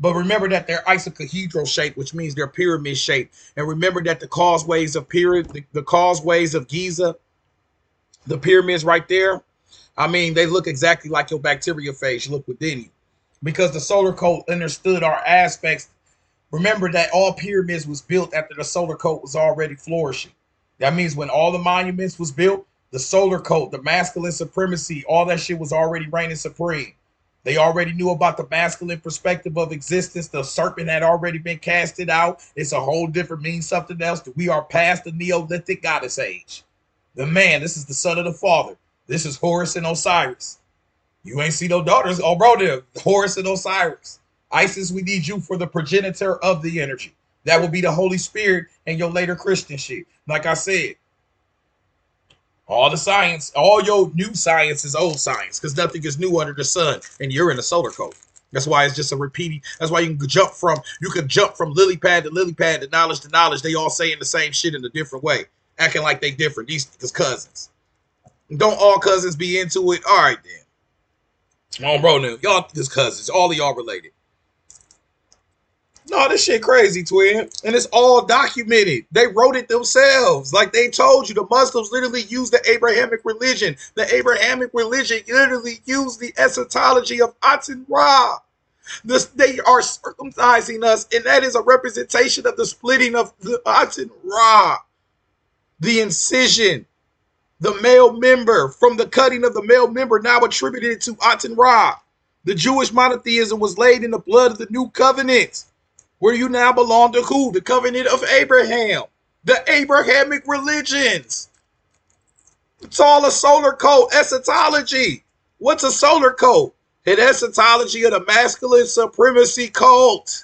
[SPEAKER 1] But remember that they're isocohedral shape, which means they're pyramid shape. And remember that the causeways of the causeways of Giza, the pyramids right there, I mean, they look exactly like your bacteriophage look within you. because the solar code understood our aspects. Remember that all pyramids was built after the solar code was already flourishing. That means when all the monuments was built, the solar code, the masculine supremacy, all that shit was already reigning supreme. They already knew about the masculine perspective of existence. The serpent had already been casted out. It's a whole different means, something else. We are past the Neolithic goddess age. The man, this is the son of the father. This is Horus and Osiris. You ain't see no daughters. Oh, bro, there, Horus and Osiris. Isis, we need you for the progenitor of the energy. That will be the Holy Spirit and your later Christian shit. Like I said, all the science, all your new science is old science because nothing is new under the sun, and you're in the solar code. That's why it's just a repeating. That's why you can jump from lily pad to lily pad to knowledge to knowledge. They all saying the same shit in a different way, acting like they different. These cousins. Don't all cousins be into it? All right then. Oh, bro, now y'all just cousins. All of y'all related. No, this shit crazy, twin. And it's all documented. They wrote it themselves. Like they told you, the Muslims literally used the Abrahamic religion. The Abrahamic religion literally used the eschatology of Aten Ra. They are circumcising us, and that is a representation of the splitting of the Aten Ra. The incision, the male member, from the cutting of the male member now attributed to Aten Ra. The Jewish monotheism was laid in the blood of the new covenant, where you now belong to who? The covenant of Abraham. The Abrahamic religions. It's all a solar code. Eschatology. What's a solar code? An eschatology of the masculine supremacy cult.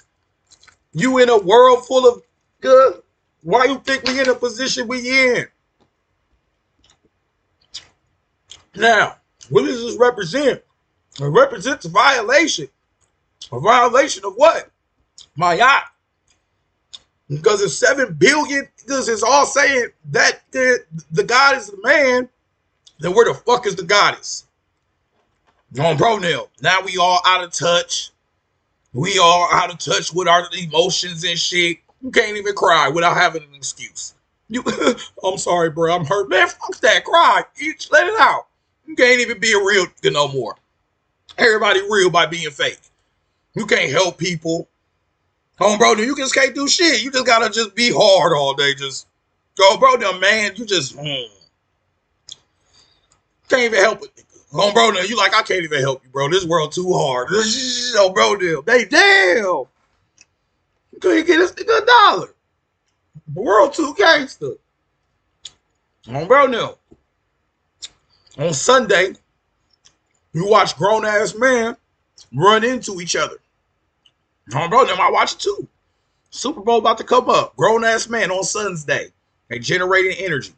[SPEAKER 1] You in a world full of good. Why you think we in a position we in? Now, what does this represent? It represents a violation. A violation of what? Ma'at. Because it's 7 billion, because it's all saying that the God is the man, then where the fuck is the goddess? On bro now we all out of touch. We all out of touch with our emotions and shit. You can't even cry without having an excuse. I'm sorry, bro, I'm hurt. Man, fuck that, cry. Let it out. You can't even be a real no more. Everybody real by being fake. You can't help people. Bro, you just can't do shit. You just gotta just be hard all day. Just go, bro, man. You just can't even help it. Bro, you like, I can't even help you, bro. This world too hard. Bro, they damn. You couldn't get this nigga $1. The world too gangster. Bro, on Sunday, you watch grown ass men run into each other. Bro, I watch it too. Super Bowl about to come up. Grown ass man on Sunday. They generating energy.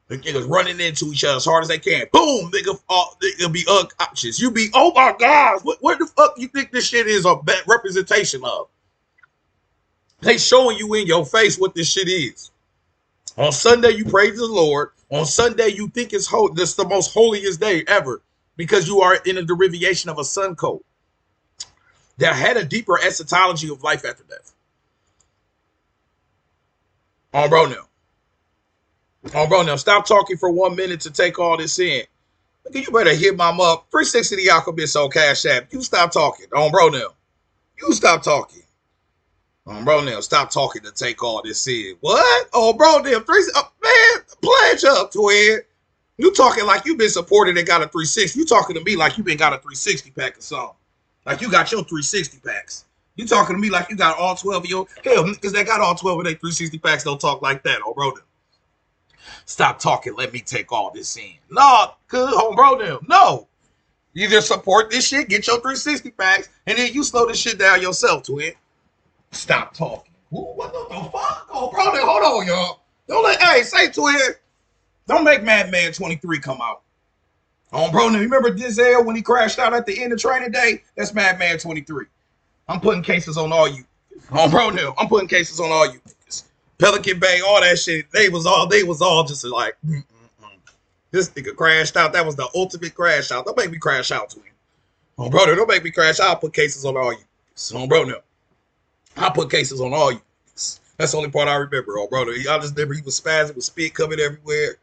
[SPEAKER 1] The niggas running into each other as hard as they can. Boom, nigga be unconscious. You be, oh my God, what the fuck you think this shit is a representation of? They showing you in your face what this shit is. On Sunday, you praise the Lord. On Sunday, you think it's this the most holiest day ever because you are in a derivation of a sun code that had a deeper eschatology of life after death. Bro, stop talking for 1 minute to take all this in. You better hit my up. 360 the Alchemist so Cash App. You stop talking. Bro, you stop talking. Bro, stop talking to take all this in. What? Bro, man, pledge up, twin. You talking like you been supported and got a 360. You talking to me like you been got a 360 pack or something. Like you got your 360 packs. You talking to me like you got all 12 of your... Hell, because they got all 12 of their 360 packs don't talk like that, bro. Stop talking. Let me take all this in. No, bro. No. You just support this shit, get your 360 packs, and then you slow this shit down yourself, twin. Stop talking. What the fuck? Bro, hold on, y'all. Say twin. Don't make Madman 23 come out. Bro, you remember Denzel when he crashed out at the end of Training Day? That's Madman 23. I'm putting cases on all you. Bro, I'm putting cases on all you. Pelican Bay, all that shit. They was all just like, this nigga crashed out. That was the ultimate crash out. Don't make me crash out, twin. Bro, don't make me crash out. I'll put cases on all you. Bro, I'll put cases on all you. That's the only part I remember, bro. I just remember he was spazzing with spit coming everywhere.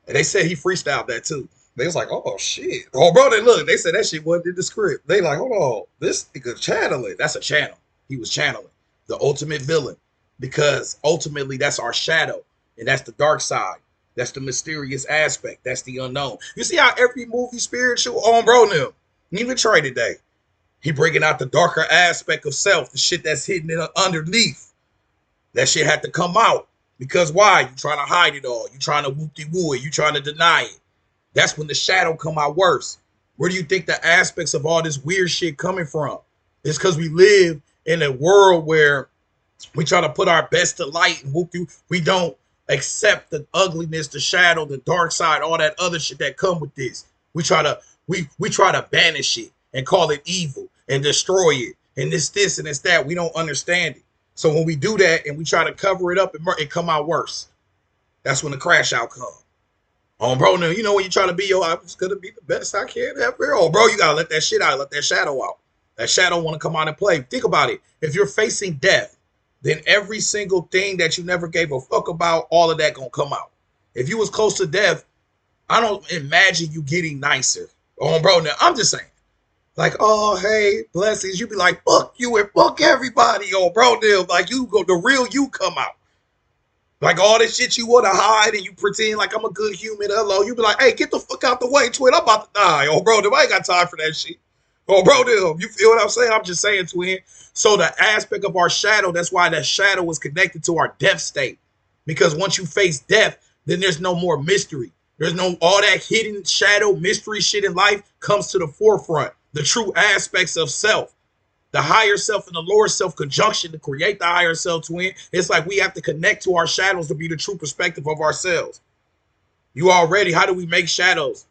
[SPEAKER 1] And they said he freestyled that too. They was like, oh shit. Oh bro, they look, they said that shit wasn't in the script. They like, hold on, this nigga channeling. That's a channel. He was channeling the ultimate villain. Because ultimately that's our shadow. And that's the dark side. That's the mysterious aspect. That's the unknown. You see how every movie spiritual on bro now, even Trey today, he bringing out the darker aspect of self, the shit that's hidden in underneath. That shit had to come out. Because why? You trying to hide it all. You trying to whoop-de-woo it. You trying to deny it. That's when the shadow come out worse. Where do you think the aspects of all this weird shit coming from? It's because we live in a world where we try to put our best to light and whoop you. We don't accept the ugliness, the shadow, the dark side, all that other shit that come with this. We try to banish it and call it evil and destroy it and this and this that. We don't understand it. So when we do that and we try to cover it up, it come out worse. That's when the crash out come. Oh, bro, now, you know when you try to be, I'm just going to be the best I can ever. Oh, bro, you got to let that shit out, let that shadow out. That shadow want to come out and play. Think about it. If you're facing death, then every single thing that you never gave a fuck about, all of that going to come out. If you was close to death, I don't imagine you getting nicer. Oh, bro, now, I'm just saying. Like, oh, hey, blessings. You be like, fuck you and fuck everybody. Oh, bro, now, like, you go, the real you come out. Like all this shit you want to hide and you pretend like I'm a good human. Hello, you be like, hey, get the fuck out the way, twin. I'm about to die. Oh, bro, I ain't got time for that shit. Oh, bro, you feel what I'm saying? I'm just saying, twin. So the aspect of our shadow, that's why that shadow is connected to our death state. Because once you face death, then there's no more mystery. There's no, all that hidden shadow, mystery shit in life comes to the forefront. The true aspects of self. The higher self and the lower self conjunction to create the higher self twin. It's like we have to connect to our shadows to be the true perspective of ourselves. You already, how do we make shadows?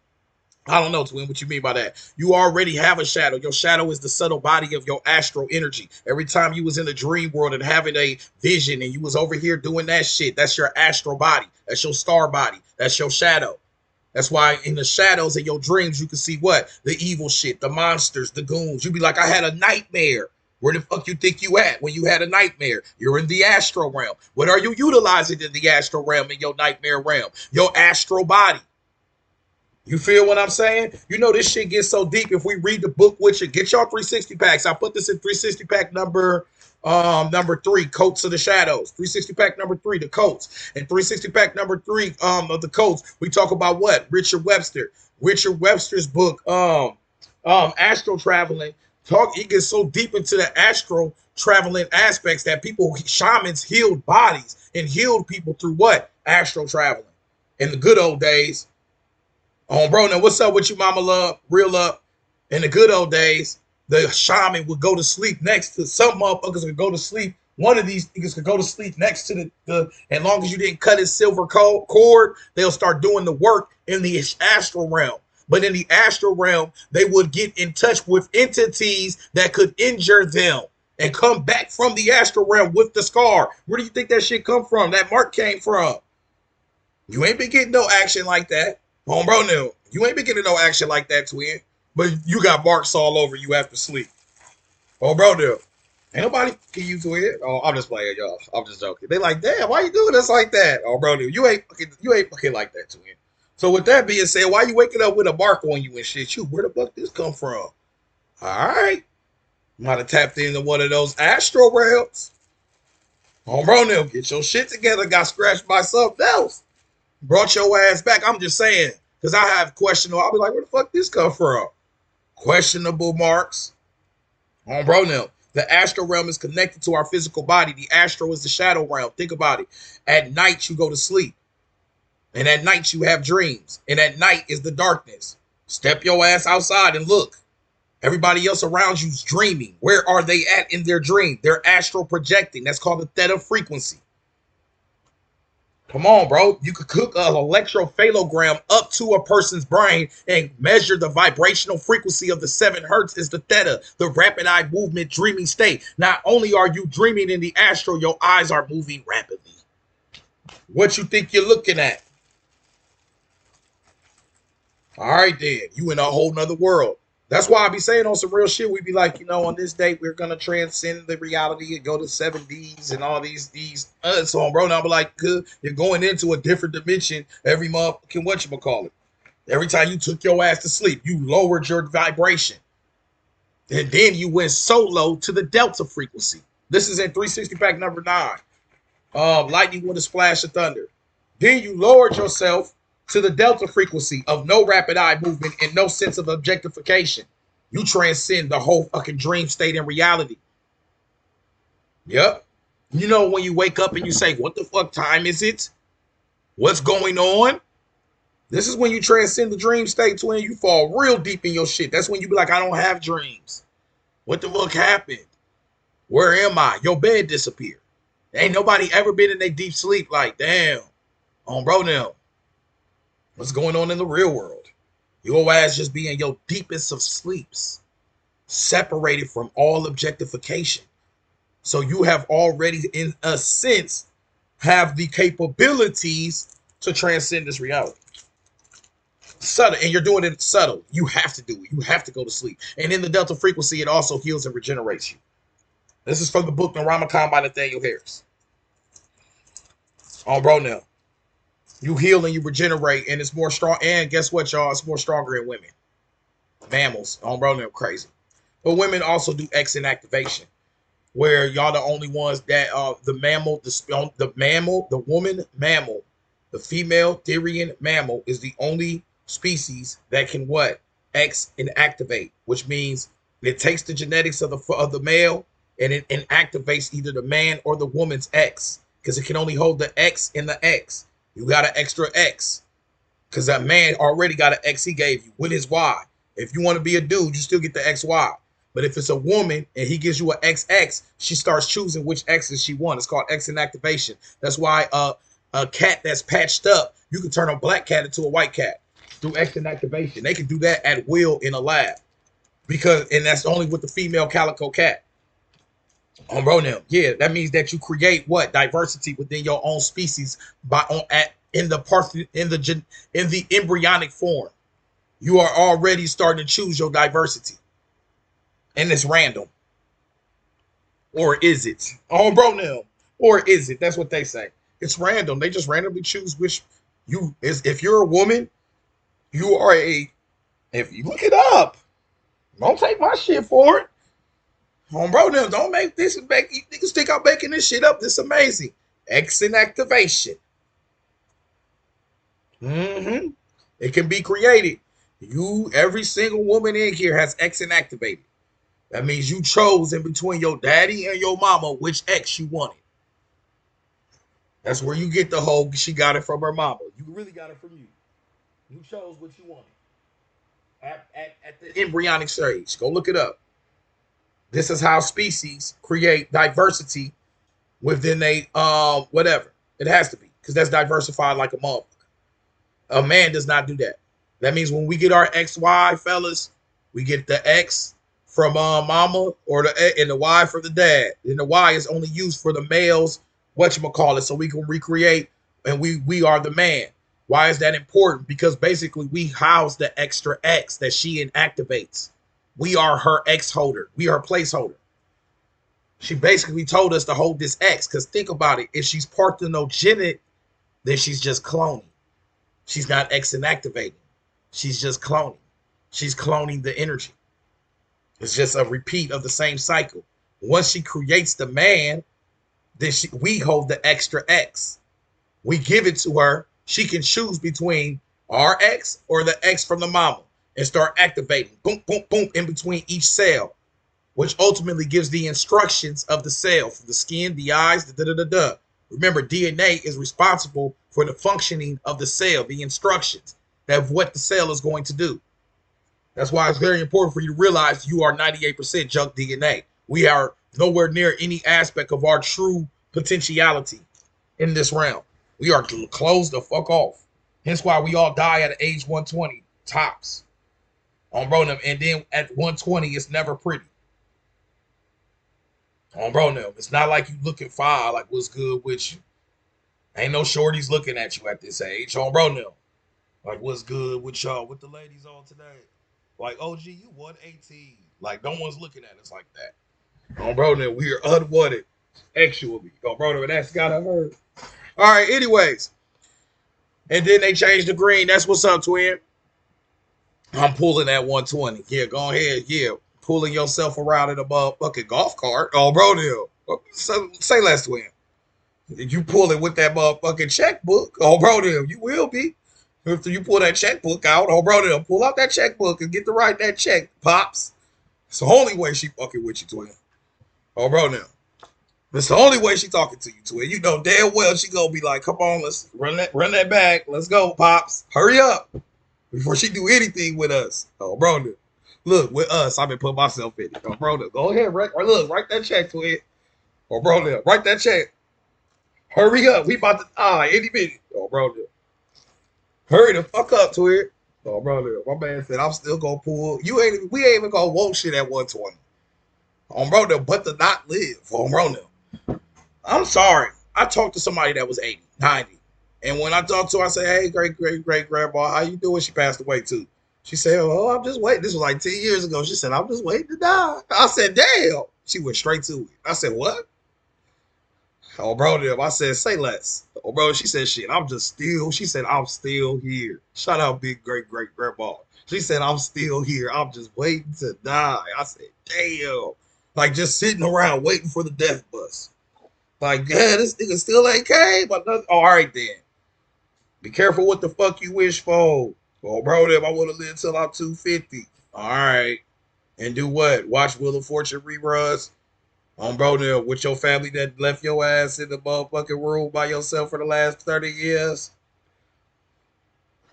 [SPEAKER 1] I don't know, twin, what you mean by that. You already have a shadow. Your shadow is the subtle body of your astral energy. Every time you was in the dream world and having a vision and you was over here doing that shit, that's your astral body. That's your star body. That's your shadow. That's why in the shadows of your dreams, you can see what? The evil shit, the monsters, the goons. You be like, I had a nightmare. Where the fuck you think you at when you had a nightmare? You're in the astral realm. What are you utilizing in the astral realm, in your nightmare realm? Your astral body. You feel what I'm saying? You know this shit gets so deep. If we read the book with you, get y'all 360 packs. I put this in 360 pack number 3, Coats of the Shadows. 360 pack number 3, the Coats. And 360 pack number 3 of the Coats, we talk about what? Richard Webster. Richard Webster's book, Astral Traveling. He gets so deep into the astral traveling aspects that shamans healed bodies and healed people through what? Astral traveling. In the good old days. Oh, bro, now what's up with you, mama love? Real up. In the good old days, the shaman would go to sleep next to some motherfuckers could go to sleep. One of these niggas could go to sleep next to as long as you didn't cut his silver cord, they'll start doing the work in the astral realm. But in the astral realm, they would get in touch with entities that could injure them and come back from the astral realm with the scar. Where do you think that shit come from? That mark came from. You ain't been getting no action like that. Oh, bro, no. You ain't been getting no action like that, twin. But you got marks all over you after sleep. Oh, bro, no. Ain't nobody can you twin. Oh, I'm just playing, y'all. I'm just joking. They like, damn, why you doing this like that? Oh, bro, no. You ain't fucking like that, twin. So with that being said, why you waking up with a mark on you and shit? Where the fuck this come from? All right. Might have tapped into one of those astral realms. Oh, bro, no. Get your shit together. Got scratched by something else. Brought your ass back. I'm just saying, because I have questionable. I'll be like, where the fuck this come from? Questionable marks. Oh, bro, now. The astral realm is connected to our physical body. The astral is the shadow realm. Think about it. At night, you go to sleep. And at night, you have dreams. And at night is the darkness. Step your ass outside and look. Everybody else around you's dreaming. Where are they at in their dream? They're astral projecting. That's called the theta frequency. Come on, bro. You could cook an electrophallogram up to a person's brain and measure the vibrational frequency of the 7 hertz is the theta, the rapid eye movement dreaming state. Not only are you dreaming in the astral, your eyes are moving rapidly. What you think you're looking at? All right, then. You in a whole nother world. That's why I be saying on some real shit. We be like, on this date, we're going to transcend the reality and go to 7Ds and all these so on, bro. Now I'm like, good. You're going into a different dimension every month. Whatchamacallit. Every time you took your ass to sleep, you lowered your vibration. And then you went so low to the delta frequency. This is in 360 pack number 9. Lightning with a splash of thunder. Then you lowered yourself to the delta frequency of no rapid eye movement and no sense of objectification. You transcend the whole fucking dream state in reality. Yep. You know when you wake up and you say, what the fuck time is it? What's going on? This is when you transcend the dream state to when you fall real deep in your shit. That's when you be like, I don't have dreams. What the fuck happened? Where am I? Your bed disappeared. Ain't nobody ever been in a deep sleep like, damn, on bro now. What's going on in the real world? Your ass just be in your deepest of sleeps, separated from all objectification. So you have already, in a sense, have the capabilities to transcend this reality. Subtle, and you're doing it subtle. You have to do it. You have to go to sleep. And in the delta frequency, it also heals and regenerates you. This is from the book Naramacon by Nathaniel Harris. On bro now. You heal and you regenerate, and it's more strong. And guess what, y'all? It's more stronger in women. Mammals. On bro now, crazy. But women also do X in activation, where y'all the only ones that the mammal, the woman mammal, the female Therian mammal is the only species that can what? X and activate, which means it takes the genetics of the male and it activates either the man or the woman's X, because it can only hold the X in the X. You got an extra X because that man already got an X he gave you with his Y. If you want to be a dude, you still get the XY. But if it's a woman and he gives you an XX, she starts choosing which X's she wants. It's called X in activation. That's why a cat that's patched up, you can turn a black cat into a white cat through X in activation. They can do that at will in a lab, and that's only with the female calico cat. On bro now, yeah, that means that you create what? Diversity within your own species in the embryonic form. You are already starting to choose your diversity. And it's random. Or is it? On bro now. Or is it? That's what they say. It's random. They just randomly choose which you is. If you're a woman, you are if you look it up, don't take my shit for it. On bro now, don't make this niggas think I'm making this shit up. This is amazing. X in activation. It can be created. Every single woman in here has X in activated. That means you chose in between your daddy and your mama which X you wanted. That's where you get the whole she got it from her mama. You really got it from you. You chose what you wanted. At the embryonic stage. Go look it up. This is how species create diversity within whatever. It has to be, because that's diversified like a motherfucker. A man does not do that. That means when we get our XY, fellas, we get the X from mama and the Y from the dad. And the Y is only used for the males, whatchamacallit, so we can recreate and we are the man. Why is that important? Because basically we house the extra X that she inactivates. We are her X holder. We are her placeholder. She basically told us to hold this X, because think about it. If she's parthenogenic, then she's just cloning. She's not X inactivating. She's just cloning. She's cloning the energy. It's just a repeat of the same cycle. Once she creates the man, then we hold the extra X. We give it to her. She can choose between our X or the X from the mama and start activating. Boom, boom, boom in between each cell, which ultimately gives the instructions of the cell from the skin, the eyes, the da-da-da-da. Remember, DNA is responsible for the functioning of the cell, the instructions of what the cell is going to do. That's why it's very important for you to realize you are 98% junk DNA. We are nowhere near any aspect of our true potentiality in this realm. We are closed the fuck off. Hence why we all die at age 120, tops. On bro them, and then at 120, it's never pretty. On bro them, it's not like you looking fine, like what's good with you. Ain't no shorties looking at you at this age. On bro them, like what's good with y'all, with the ladies on today. Like, OG, you 118. Like, no one's looking at us like that. On bro them, we are unwanted sexually. On bro them, that's gotta hurt. All right, anyways. And then they changed the green. That's what's up, twin. I'm pulling that 120. Yeah, go ahead. Yeah, pulling yourself around in a motherfucking golf cart. Oh, bro, deal. Say less to him. You pull it with that motherfucking checkbook. Oh, bro, deal. You will be. If you pull that checkbook out, oh, bro, deal. Pull out that checkbook and get to write that check, pops. It's the only way she fucking with you, twin. Oh, bro, now. That's the only way she talking to you, twin. You know damn well she gonna be like, come on, let's run that back. Let's go, pops. Hurry up before she do anything with us. Oh, bro, look, with us, I've been putting myself in it. Oh, bro, go ahead, write that check, twin. Oh, bro, write that check. Hurry up. We about to die any minute. Oh, bro, hurry the fuck up, twin. Oh, bro, my man said I'm still gonna pull. We ain't even gonna want shit at 120. Oh, bro, but to not live. Oh, bro, I'm sorry. I talked to somebody that was 80, 90. And when I talked to her, I said, hey, great grandma, how you doing? She passed away too. She said, oh, I'm just waiting. This was like 10 years ago. She said, I'm just waiting to die. I said, damn. She went straight to it. I said, what? Oh, bro, I said, say less. Oh, bro, she said, shit, she said, I'm still here. Shout out big great grandma. She said, I'm still here. I'm just waiting to die. I said, damn. Like just sitting around waiting for the death bus. Like, yeah, this nigga still ain't came. But all right, then. Be careful what the fuck you wish for. Oh, bro, I want to live till I'm 250. All right. And do what? Watch Wheel of Fortune reruns? Bro, with your family that left your ass in the motherfucking room by yourself for the last 30 years?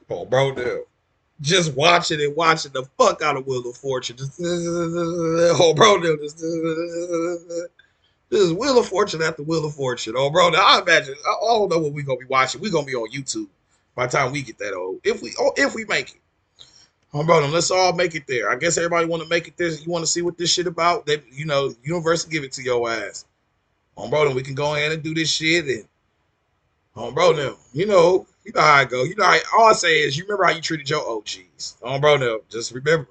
[SPEAKER 1] Oh, bro, just watching the fuck out of Wheel of Fortune. Oh, bro, just this is Wheel of Fortune after Wheel of Fortune. Oh, bro, now I imagine. I don't know what we're gonna be watching. We're gonna be on YouTube by the time we get that old. If we make it. Oh, bro, let's all make it there. I guess everybody want to make it there. You want to see what this shit about? They, universe give it to your ass. Oh, bro, we can go ahead and do this shit. And bro, you know how I go. All I say is, you remember how you treated your OGs. Bro, just remember.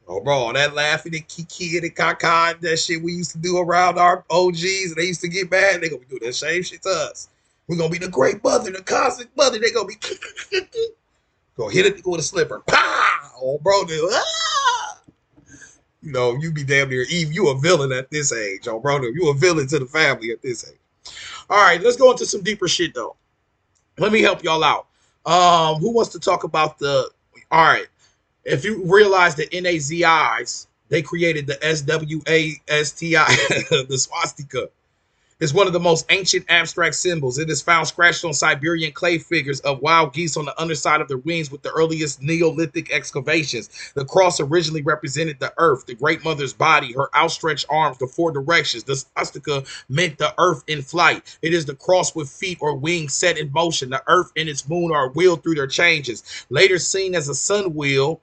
[SPEAKER 1] Oh, bro, all that laughing and kiki and caca and that shit we used to do around our OGs, and they used to get mad. They gonna be doing that same shit to us. We're gonna be the great mother, the cosmic mother. They gonna be gonna hit it with a slipper. Pow! Oh, bro, ah! You be damn near Eve. You a villain at this age. Oh, bro, you a villain to the family at this age. All right, let's go into some deeper shit though. Let me help y'all out. Who wants to talk about all right. If you realize the NAZIs, they created the SWASTI, the swastika. It's one of the most ancient abstract symbols. It is found scratched on Siberian clay figures of wild geese on the underside of their wings with the earliest Neolithic excavations. The cross originally represented the earth, the Great Mother's body, her outstretched arms, the four directions. The swastika meant the earth in flight. It is the cross with feet or wings set in motion. The earth and its moon are wheeled through their changes. Later seen as a sun wheel,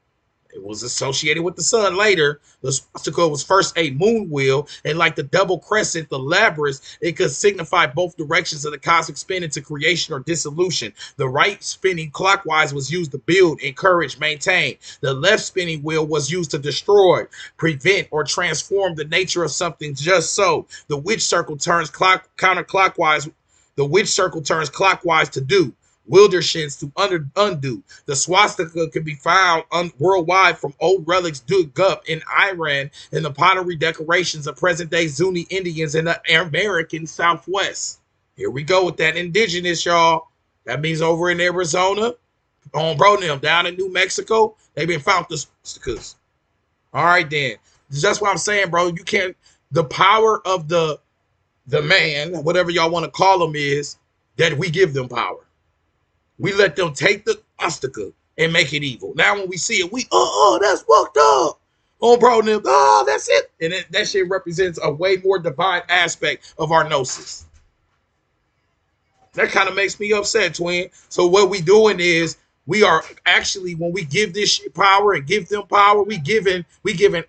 [SPEAKER 1] it was associated with the sun later. The swastika was first a moon wheel, and like the double crescent, the labyrinth, it could signify both directions of the cosmic spin into creation or dissolution. The right spinning clockwise was used to build, encourage, maintain. The left spinning wheel was used to destroy, prevent, or transform the nature of something just so. The witch circle turns counterclockwise. The witch circle turns clockwise to do. Wildershins to undo. The swastika can be found worldwide from old relics dug up in Iran and the pottery decorations of present-day Zuni Indians in the American Southwest. Here we go with that indigenous, y'all. That means over in Arizona, down in New Mexico, they've been found the swastikas. All right, then. That's what I'm saying, bro. You can't. The power of the man, whatever y'all want to call him, is that we give them power. We let them take the swastika and make it evil. Now when we see it, that's fucked up. That's it. And that shit represents a way more divine aspect of our gnosis. That kind of makes me upset, twin. So what we doing is we are actually, when we give this shit power and give them power, we giving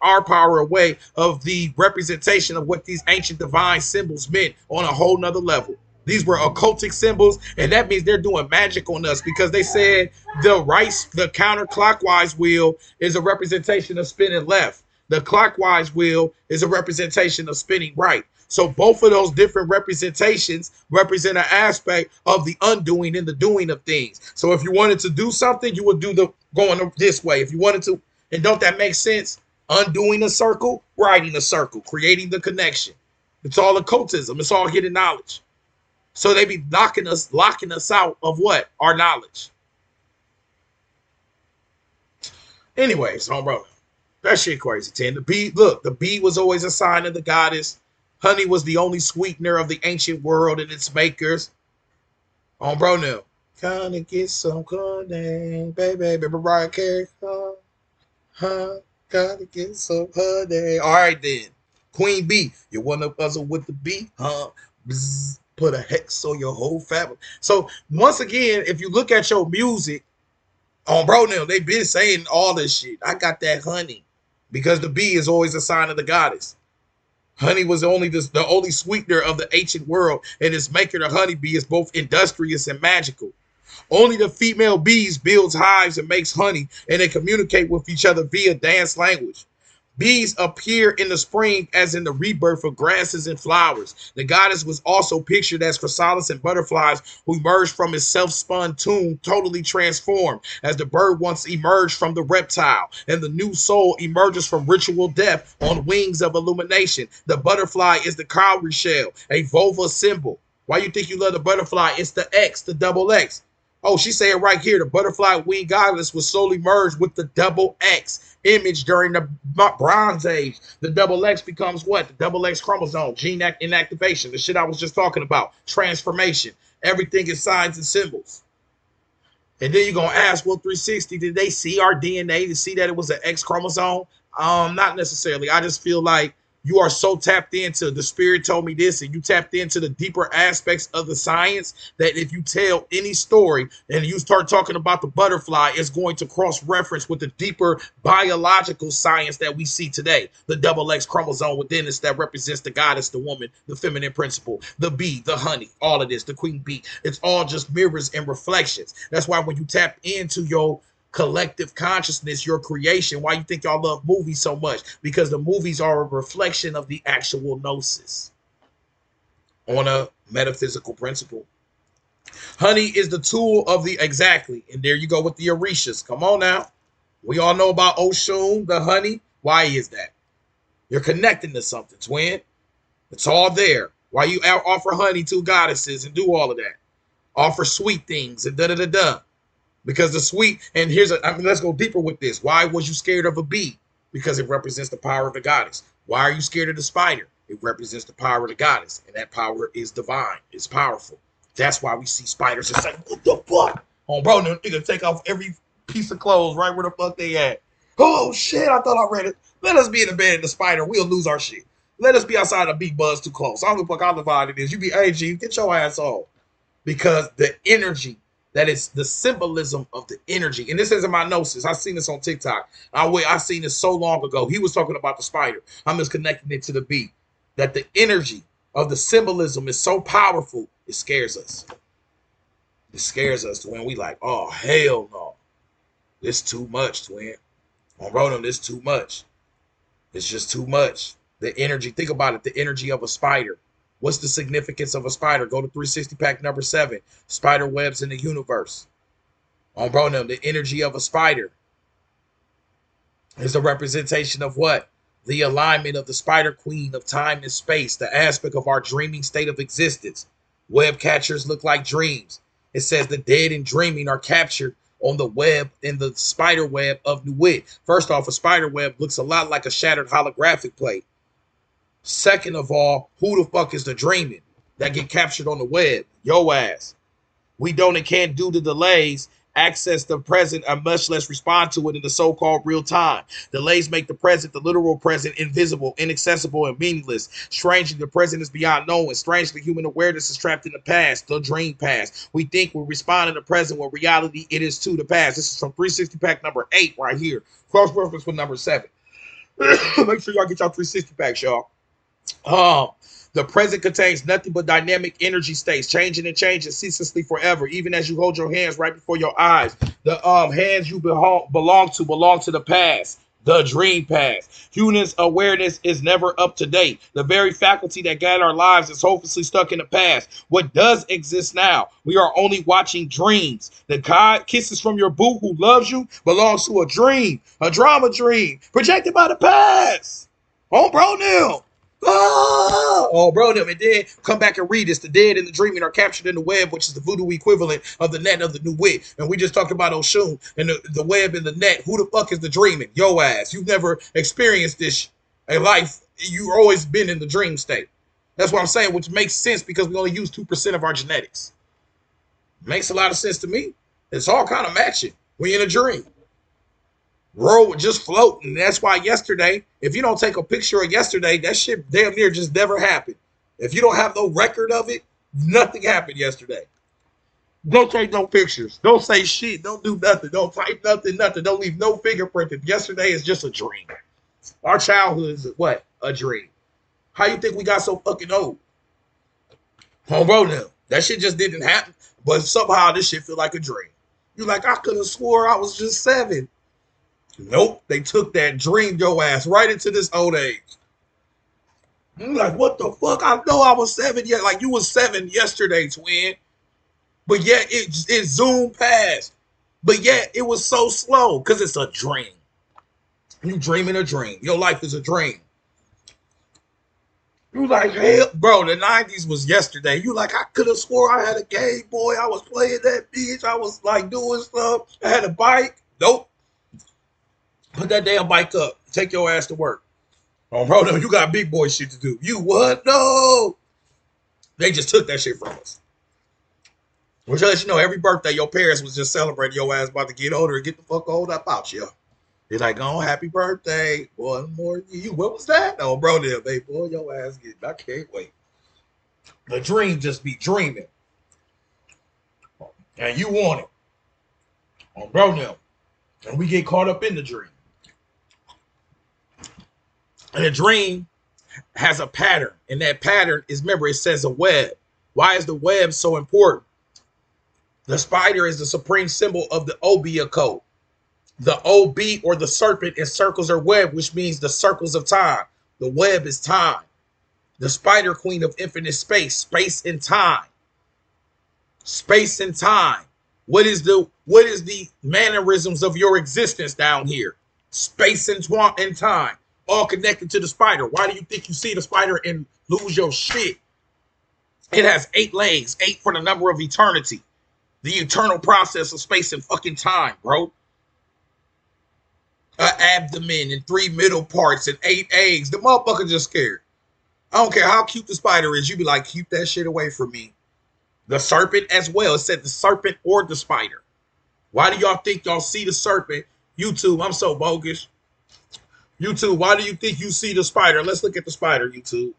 [SPEAKER 1] our power away of the representation of what these ancient divine symbols meant on a whole nother level. These were occultic symbols, and that means they're doing magic on us because they said the counterclockwise wheel is a representation of spinning left. The clockwise wheel is a representation of spinning right. So both of those different representations represent an aspect of the undoing and the doing of things. So if you wanted to do something, you would do the going this way. If you wanted to And don't that make sense? Undoing a circle, writing a circle, creating the connection. It's all occultism. It's all hidden knowledge. So they be locking us out of what? Our knowledge. Anyways, bro, that shit crazy, 10. The bee, look, the bee was always a sign of the goddess. Honey was the only sweetener of the ancient world and its makers. Bro, now. Gonna get some honey, baby, Mariah Carey. Gotta get some honey. All right, then. Queen Bee, you want to puzzle with the bee? Bzz, put a hex on your whole family. So, once again, if you look at your music, bro, now, they've been saying all this shit. I got that honey. Because the bee is always a sign of the goddess. Honey was the only sweetener of the ancient world, and its maker, the honeybee, is both industrious and magical. Only the female bees builds hives and makes honey, and they communicate with each other via dance language. Bees appear in the spring as in the rebirth of grasses and flowers. The goddess was also pictured as chrysalis and butterflies who emerged from its self-spun tomb, totally transformed, as the bird once emerged from the reptile, and the new soul emerges from ritual death on wings of illumination. The butterfly is the cowrie shell, a vulva symbol. Why you think you love the butterfly? It's the X, the double X. Oh, she's saying right here, the butterfly wing goddess was slowly merged with the double X image during the Bronze Age. The double X becomes what? The double X chromosome, gene inactivation, the shit I was just talking about, transformation. Everything is signs and symbols. And then you're going to ask, well, 360, did they see our DNA to see that it was an X chromosome? Not necessarily. I just feel like you are so tapped into the spirit told me this, and you tapped into the deeper aspects of the science that if you tell any story and you start talking about the butterfly, it's going to cross-reference with the deeper biological science that we see today. The double X chromosome within us that represents the goddess, the woman, the feminine principle, the bee, the honey, all of this, the queen bee. It's all just mirrors and reflections. That's why when you tap into your collective consciousness, your creation. Why you think y'all love movies so much? Because the movies are a reflection of the actual gnosis on a metaphysical principle. Honey is the tool of the exactly, and there you go with the Orishas. Come on now. We all know about Oshun, the honey. Why is that? You're connecting to something, twin. It's all there. Why you offer honey to goddesses and do all of that? Offer sweet things and da-da-da-da. Because the sweet, and let's go deeper with this. Why was you scared of a bee? Because it represents the power of the goddess. Why are you scared of the spider? It represents the power of the goddess. And that power is divine. It's powerful. That's why we see spiders and say, what the fuck? Bro, them niggas take off every piece of clothes right where the fuck they at. Oh, shit, I thought I read it. Let us be in the bed of the spider. We'll lose our shit. Let us be outside of the bee buzz too close. I don't give a fuck how divided it is. You be AG, get your ass off. Because the energy, that is the symbolism of the energy. And this isn't my gnosis. I've seen this on TikTok. I seen this so long ago. He was talking about the spider. I'm just connecting it to the bee. That the energy of the symbolism is so powerful, it scares us. It scares us to when we like, oh, hell no. This too much, twin. On Rotom, this too much. It's just too much. The energy, think about it, the energy of a spider. What's the significance of a spider? Go to 360 pack number 7. Spider webs in the universe. Bro, the energy of a spider is a representation of what? The alignment of the spider queen of time and space, the aspect of our dreaming state of existence. Web catchers look like dreams. It says the dead and dreaming are captured on the web, in the spider web of Nuit. First off, a spider web looks a lot like a shattered holographic plate. Second of all, who the fuck is the dreaming that get captured on the web? Yo ass. We don't and can't do the delays, access the present, and much less respond to it in the so-called real time. Delays make the present, the literal present, invisible, inaccessible, and meaningless. Strangely, the present is beyond knowing. Strangely, human awareness is trapped in the past, the dream past. We think we respond in the present when reality it is to the past. This is from 360 pack number 8 right here. Cross-reference with number 7. Make sure y'all get y'all 360 packs, y'all. The present contains nothing but dynamic energy states, changing and changing ceaselessly forever, even as you hold your hands right before your eyes. The hands you belong to the past. The dream past. Human awareness is never up to date. The very faculty that guide our lives is hopelessly stuck in the past. What does exist now? We are only watching dreams. The God kisses from your boo who loves you belongs to a dream, a drama dream, projected by the past. Oh, bro, now. Oh, bro, them. And then come back and read this. The dead and the dreaming are captured in the web, which is the voodoo equivalent of the net of the new wit. And we just talked about Oshun and the web and the net. Who the fuck is the dreaming? Yo ass. You've never experienced this in life. You've always been in the dream state. That's what I'm saying, which makes sense because we only use 2% of our genetics. Makes a lot of sense to me. It's all kind of matching. We in a dream. Roll just floating. That's why yesterday, if you don't take a picture of yesterday, that shit damn near just never happened. If you don't have no record of it, nothing happened yesterday. Don't take no pictures. Don't say shit. Don't do nothing. Don't type nothing, nothing. Don't leave no fingerprint. Yesterday is just a dream. Our childhood is what? A dream. How you think we got so fucking old? Home road now. That shit just didn't happen. But somehow this shit feel like a dream. You like, I could have swore I was just 7. Nope, they took that dream your ass right into this old age. I'm like, what the fuck? I know I was 7 yet. Like you was 7 yesterday, twin. But yet it zoomed past. But yet it was so slow because it's a dream. You dreaming a dream. Your life is a dream. You like, hell, bro, the 90s was yesterday. You like, I could have swore I had a Game Boy. I was playing that bitch. I was like doing stuff. I had a bike. Nope. Put that damn bike up. Take your ass to work. Oh, bro, no, you got big boy shit to do. You what? No. They just took that shit from us. Which lets you know every birthday your parents was just celebrating your ass about to get older and get the fuck old up out you. They're like, oh, happy birthday. One more you. What was that? Oh, bro, there, baby. Boy, your ass get. I can't wait. The dream just be dreaming. And you want it. Oh, bro, now. And we get caught up in the dream. And a dream has a pattern. And that pattern is, remember, it says a web. Why is the web so important? The spider is the supreme symbol of the Obeah code. The OB or the serpent encircles her web, which means the circles of time. The web is time. The spider queen of infinite space, space and time. Space and time. What is the mannerisms of your existence down here? Space and time. All connected to the spider. Why do you think you see the spider and lose your shit? It has 8 legs, 8 for the number of eternity. The eternal process of space and fucking time, bro. An abdomen and 3 middle parts and 8 eggs. The motherfucker just scared. I don't care how cute the spider is. You be like, keep that shit away from me. The serpent as well. It said the serpent or the spider. Why do y'all think y'all see the serpent? YouTube, I'm so bogus. YouTube, why do you think you see the spider? Let's look at the spider, YouTube.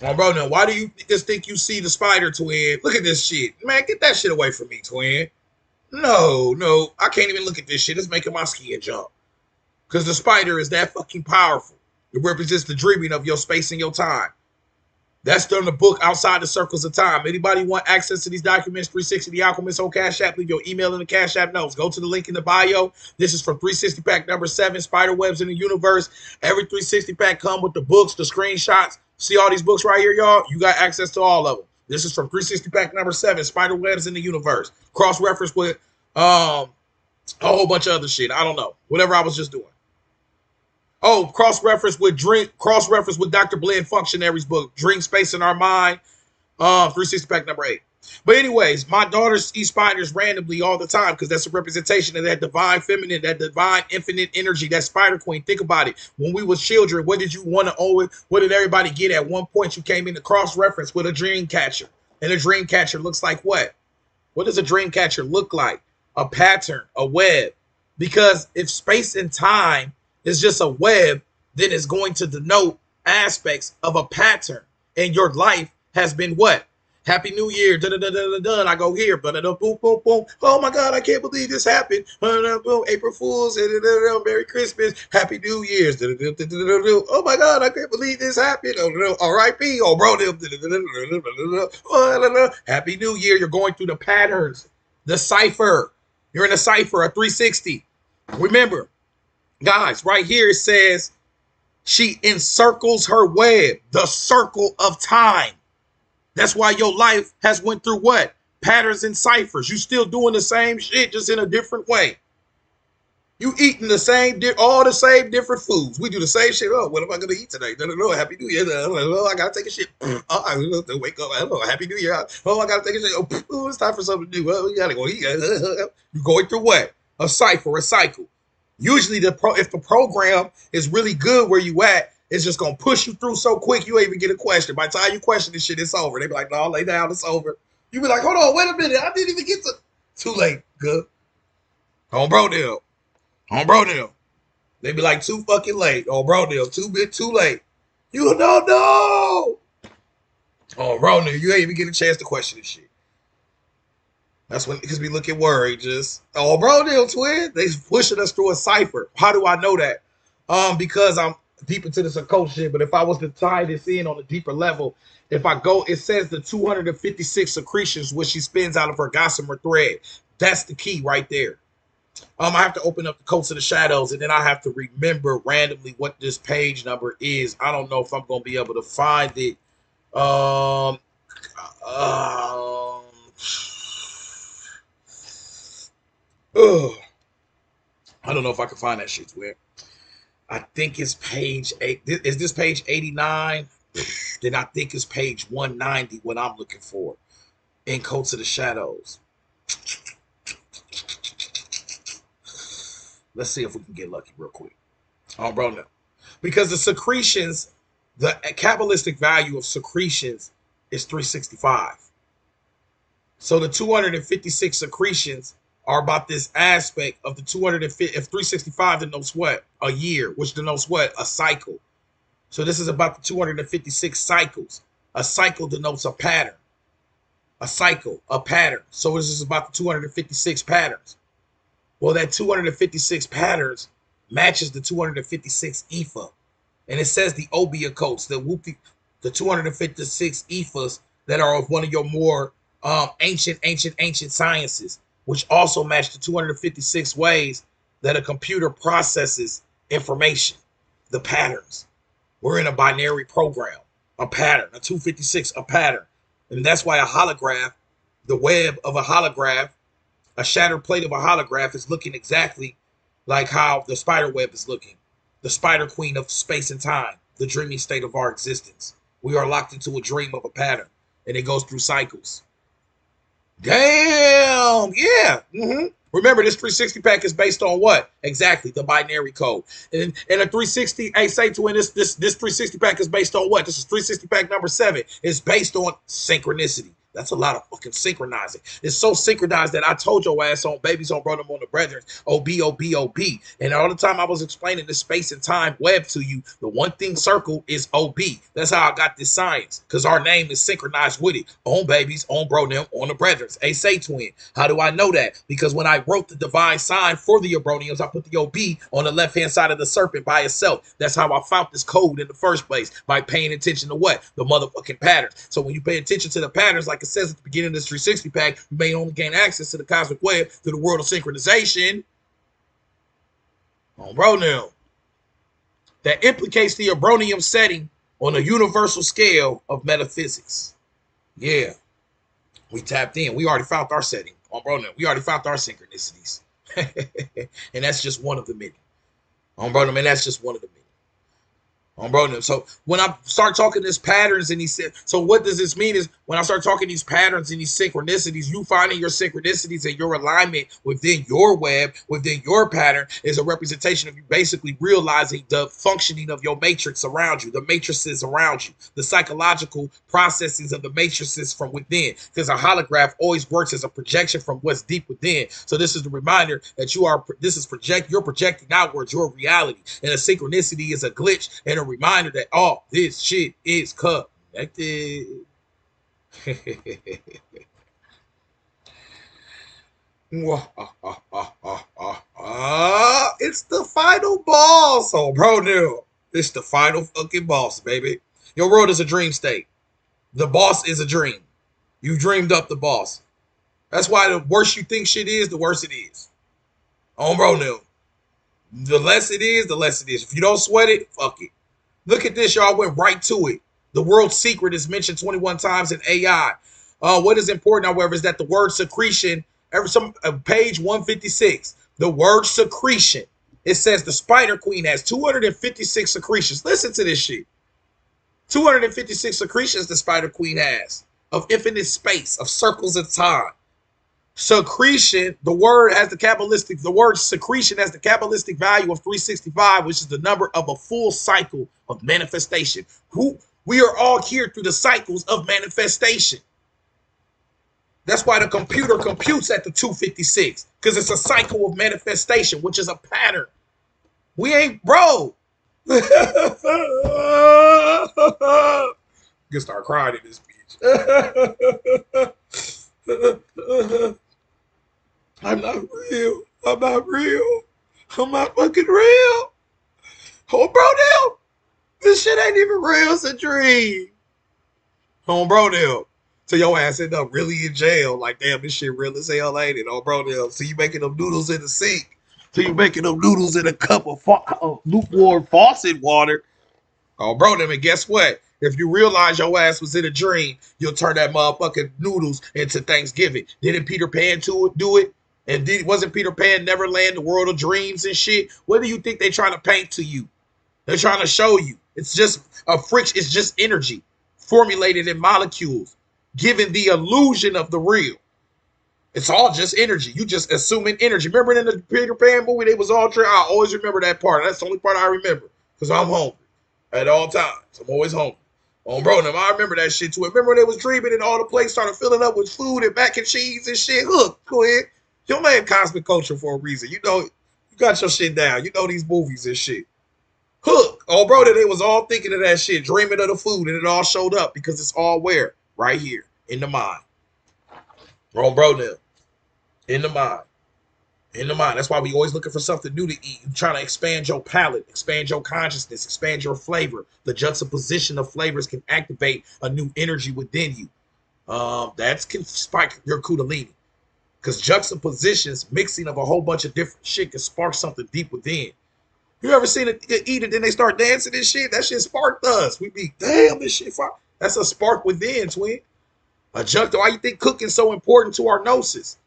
[SPEAKER 1] Oh, bro, now, why do you just think you see the spider, twin? Look at this shit. Man, get that shit away from me, twin. No, I can't even look at this shit. It's making my skin jump. Because the spider is that fucking powerful. It represents the dreaming of your space and your time. That's done the book Outside the Circles of Time. Anybody want access to these documents? 360 The Alchemist on Cash App. Leave your email in the Cash App notes. Go to the link in the bio. This is from 360 pack number 7, Spiderwebs in the Universe. Every 360 pack come with the books, the screenshots. See all these books right here, y'all? You got access to all of them. This is from 360 pack number 7, Spiderwebs in the Universe. Cross-reference with a whole bunch of other shit. I don't know. Whatever I was just doing. Oh, cross-reference with Dr. Blend Functionary's book, Dream Space in Our Mind, 360 pack number 8. But anyways, my daughter sees spiders randomly all the time because that's a representation of that divine feminine, that divine infinite energy, that spider queen. Think about it. When we was children, what did you want to always, what did everybody get at one point? You came into cross-reference with a dream catcher. And a dream catcher looks like what? What does a dream catcher look like? A pattern, a web. Because if space and time is just a web, then it's going to denote aspects of a pattern. And your life has been what? Happy New Year. And I go here. Boom, boom, boom. Oh my God, I can't believe this happened. Boom, April Fools. Merry Christmas. Happy New Year's. Oh my God, I can't believe this happened. R.I.P. Oh, bro. Happy New Year. You're going through the patterns. The cipher. You're in a cipher, a 360. Remember, Guys, right here it says she encircles her web, the circle of time. That's why your life has went through what? Patterns and ciphers. You still doing the same shit, just in a different way. You eating the same, all the same different foods. We do the same shit. Oh, what am I gonna eat today? No, Happy New Year. Oh, I gotta take a shit. Oh, I have to wake up. Oh, Happy New Year. Oh, I gotta take a shit. Oh, it's time for something to do. Oh, we gotta go eat. You're going through what? A cipher, a cycle. Usually, if the program is really good where you at, it's just gonna push you through so quick you ain't even get a question. By the time you question this shit, it's over. They be like, no, lay down, it's over. You be like, hold on, wait a minute, I didn't even get to. Too late, good. On bro deal. On bro deal. They be like too fucking late. On bro deal. Too late. You don't know. Oh, bro deal. You ain't even get a chance to question this shit. That's when because we look at worry. Just bro deal, twin. They pushing us through a cipher. How do I know that? Because I'm deep into this occult shit. But if I was to tie this in on a deeper level, if I go, it says the 256 secretions which she spins out of her gossamer thread. That's the key right there. I have to open up the Coats of the Shadows, and then I have to remember randomly what this page number is. I don't know if I'm gonna be able to find it. Um, um I don't know if I can find that shit. Where I think it's page 8. Is this page 89? Then I think it's page 190. What I'm looking for in Coats of the Shadows. Let's see if we can get lucky real quick. Oh, bro, no. Because the secretions, the Kabbalistic value of secretions is 365. So the 256 secretions are about this aspect of the 250. If 365 denotes what? A year, which denotes what? A cycle. So this is about the 256 cycles. A cycle denotes a pattern. A cycle, a pattern. So this is about the 256 patterns. Well, that 256 patterns matches the 256 Ifa. And it says the Obia codes, the 256 Ifas that are of one of your more ancient sciences, which also match the 256 ways that a computer processes information, the patterns. We're in a binary program, a pattern, a 256, a pattern. And that's why a holograph, the web of a holograph, a shattered plate of a holograph is looking exactly like how the spider web is looking. The spider queen of space and time, the dreamy state of our existence. We are locked into a dream of a pattern, and it goes through cycles. Damn, yeah. Remember, this 360 pack is based on what? Exactly, the binary code. And a 360, hey, say to this 360 pack is based on what? This is 360 pack number 7. It's based on synchronicity. That's a lot of fucking synchronizing. It's so synchronized that I told your ass on Babies on Brother on the Brethren, OB. And all the time I was explaining the space and time web to you, the one thing circle is OB. That's how I got this science, because our name is synchronized with it. On Babies, on Bro them, on the Brethren. A say twin. How do I know that? Because when I wrote the divine sign for the Abronians, I put the OB on the left-hand side of the serpent by itself. That's how I found this code in the first place, by paying attention to what? The motherfucking patterns. So when you pay attention to the patterns, like it says at the beginning of this 360 pack, you may only gain access to the cosmic web through the world of synchronization. On bro now. That implicates the Abronium setting on a universal scale of metaphysics. Yeah. We tapped in. We already found our setting. On bro now. We already found our synchronicities. And that's just one of the many. On bro now, man, that's just one of the many. On bro, so when I start talking these patterns and he said, so what does this mean is when I start talking these patterns and these synchronicities, you finding your synchronicities and your alignment within your web, within your pattern is a representation of you basically realizing the functioning of your matrix around you, the matrices around you, the psychological processes of the matrices from within, because a holograph always works as a projection from what's deep within. So this is the reminder that you're projecting outwards your reality, and a synchronicity is a glitch and a reminder that all this shit is connected. It's the final boss. Oh, bro, no. It's the final fucking boss, baby. Your world is a dream state. The boss is a dream. You dreamed up the boss. That's why the worse you think shit is, the worse it is. Oh, bro, no. The less it is, the less it is. If you don't sweat it, fuck it. Look at this, y'all. Went right to it. The word secret is mentioned 21 times in AI. What is important, however, is that the word secretion, page 156, the word secretion, it says the Spider Queen has 256 secretions. Listen to this shit. 256 secretions the Spider Queen has of infinite space, of circles of time. Secretion, the word secretion has the Kabbalistic value of 365, which is the number of a full cycle of manifestation. We are all here through the cycles of manifestation. That's why the computer computes at the 256, because it's a cycle of manifestation, which is a pattern. We ain't, bro. You can start crying in this bitch. I'm not real. I'm not real. I'm not fucking real. Oh, bro, now this shit ain't even real. It's a dream. Oh, bro, now. So your ass end up really in jail. Like, damn, this shit real as hell, ain't it? Oh, bro, now. So you making them noodles in the sink. So you making them noodles in a cup of lukewarm faucet water. Oh, bro, them, and guess what? If you realize your ass was in a dream, you'll turn that motherfucking noodles into Thanksgiving. Didn't Peter Pan do it? And wasn't Peter Pan Neverland, the world of dreams and shit? What do you think they're trying to paint to you? They're trying to show you. It's just a friction. It's just energy formulated in molecules, giving the illusion of the real. It's all just energy. You just assuming energy. Remember in the Peter Pan movie, they was all dream. I always remember that part. That's the only part I remember because I'm hungry at all times. I'm always hungry. Bro, I remember that shit too. Remember when they was dreaming and all the plates started filling up with food and mac and cheese and shit? Look, go ahead. Your name Cosmic Culture for a reason. You know, you got your shit down. You know these movies and shit. Hook. Oh, bro, they was all thinking of that shit, dreaming of the food, and it all showed up because it's all where? Right here, in the mind. Bro, now. In the mind. In the mind. That's why we always looking for something new to eat. You're trying to expand your palate, expand your consciousness, expand your flavor. The juxtaposition of flavors can activate a new energy within you. That can spike your Kundalini. Because juxtapositions, mixing of a whole bunch of different shit can spark something deep within. You ever seen it eat it, then they start dancing and shit? That shit sparked us. We be, damn, this shit fire. That's a spark within, twin. A juxta. Why you think cooking's so important to our gnosis?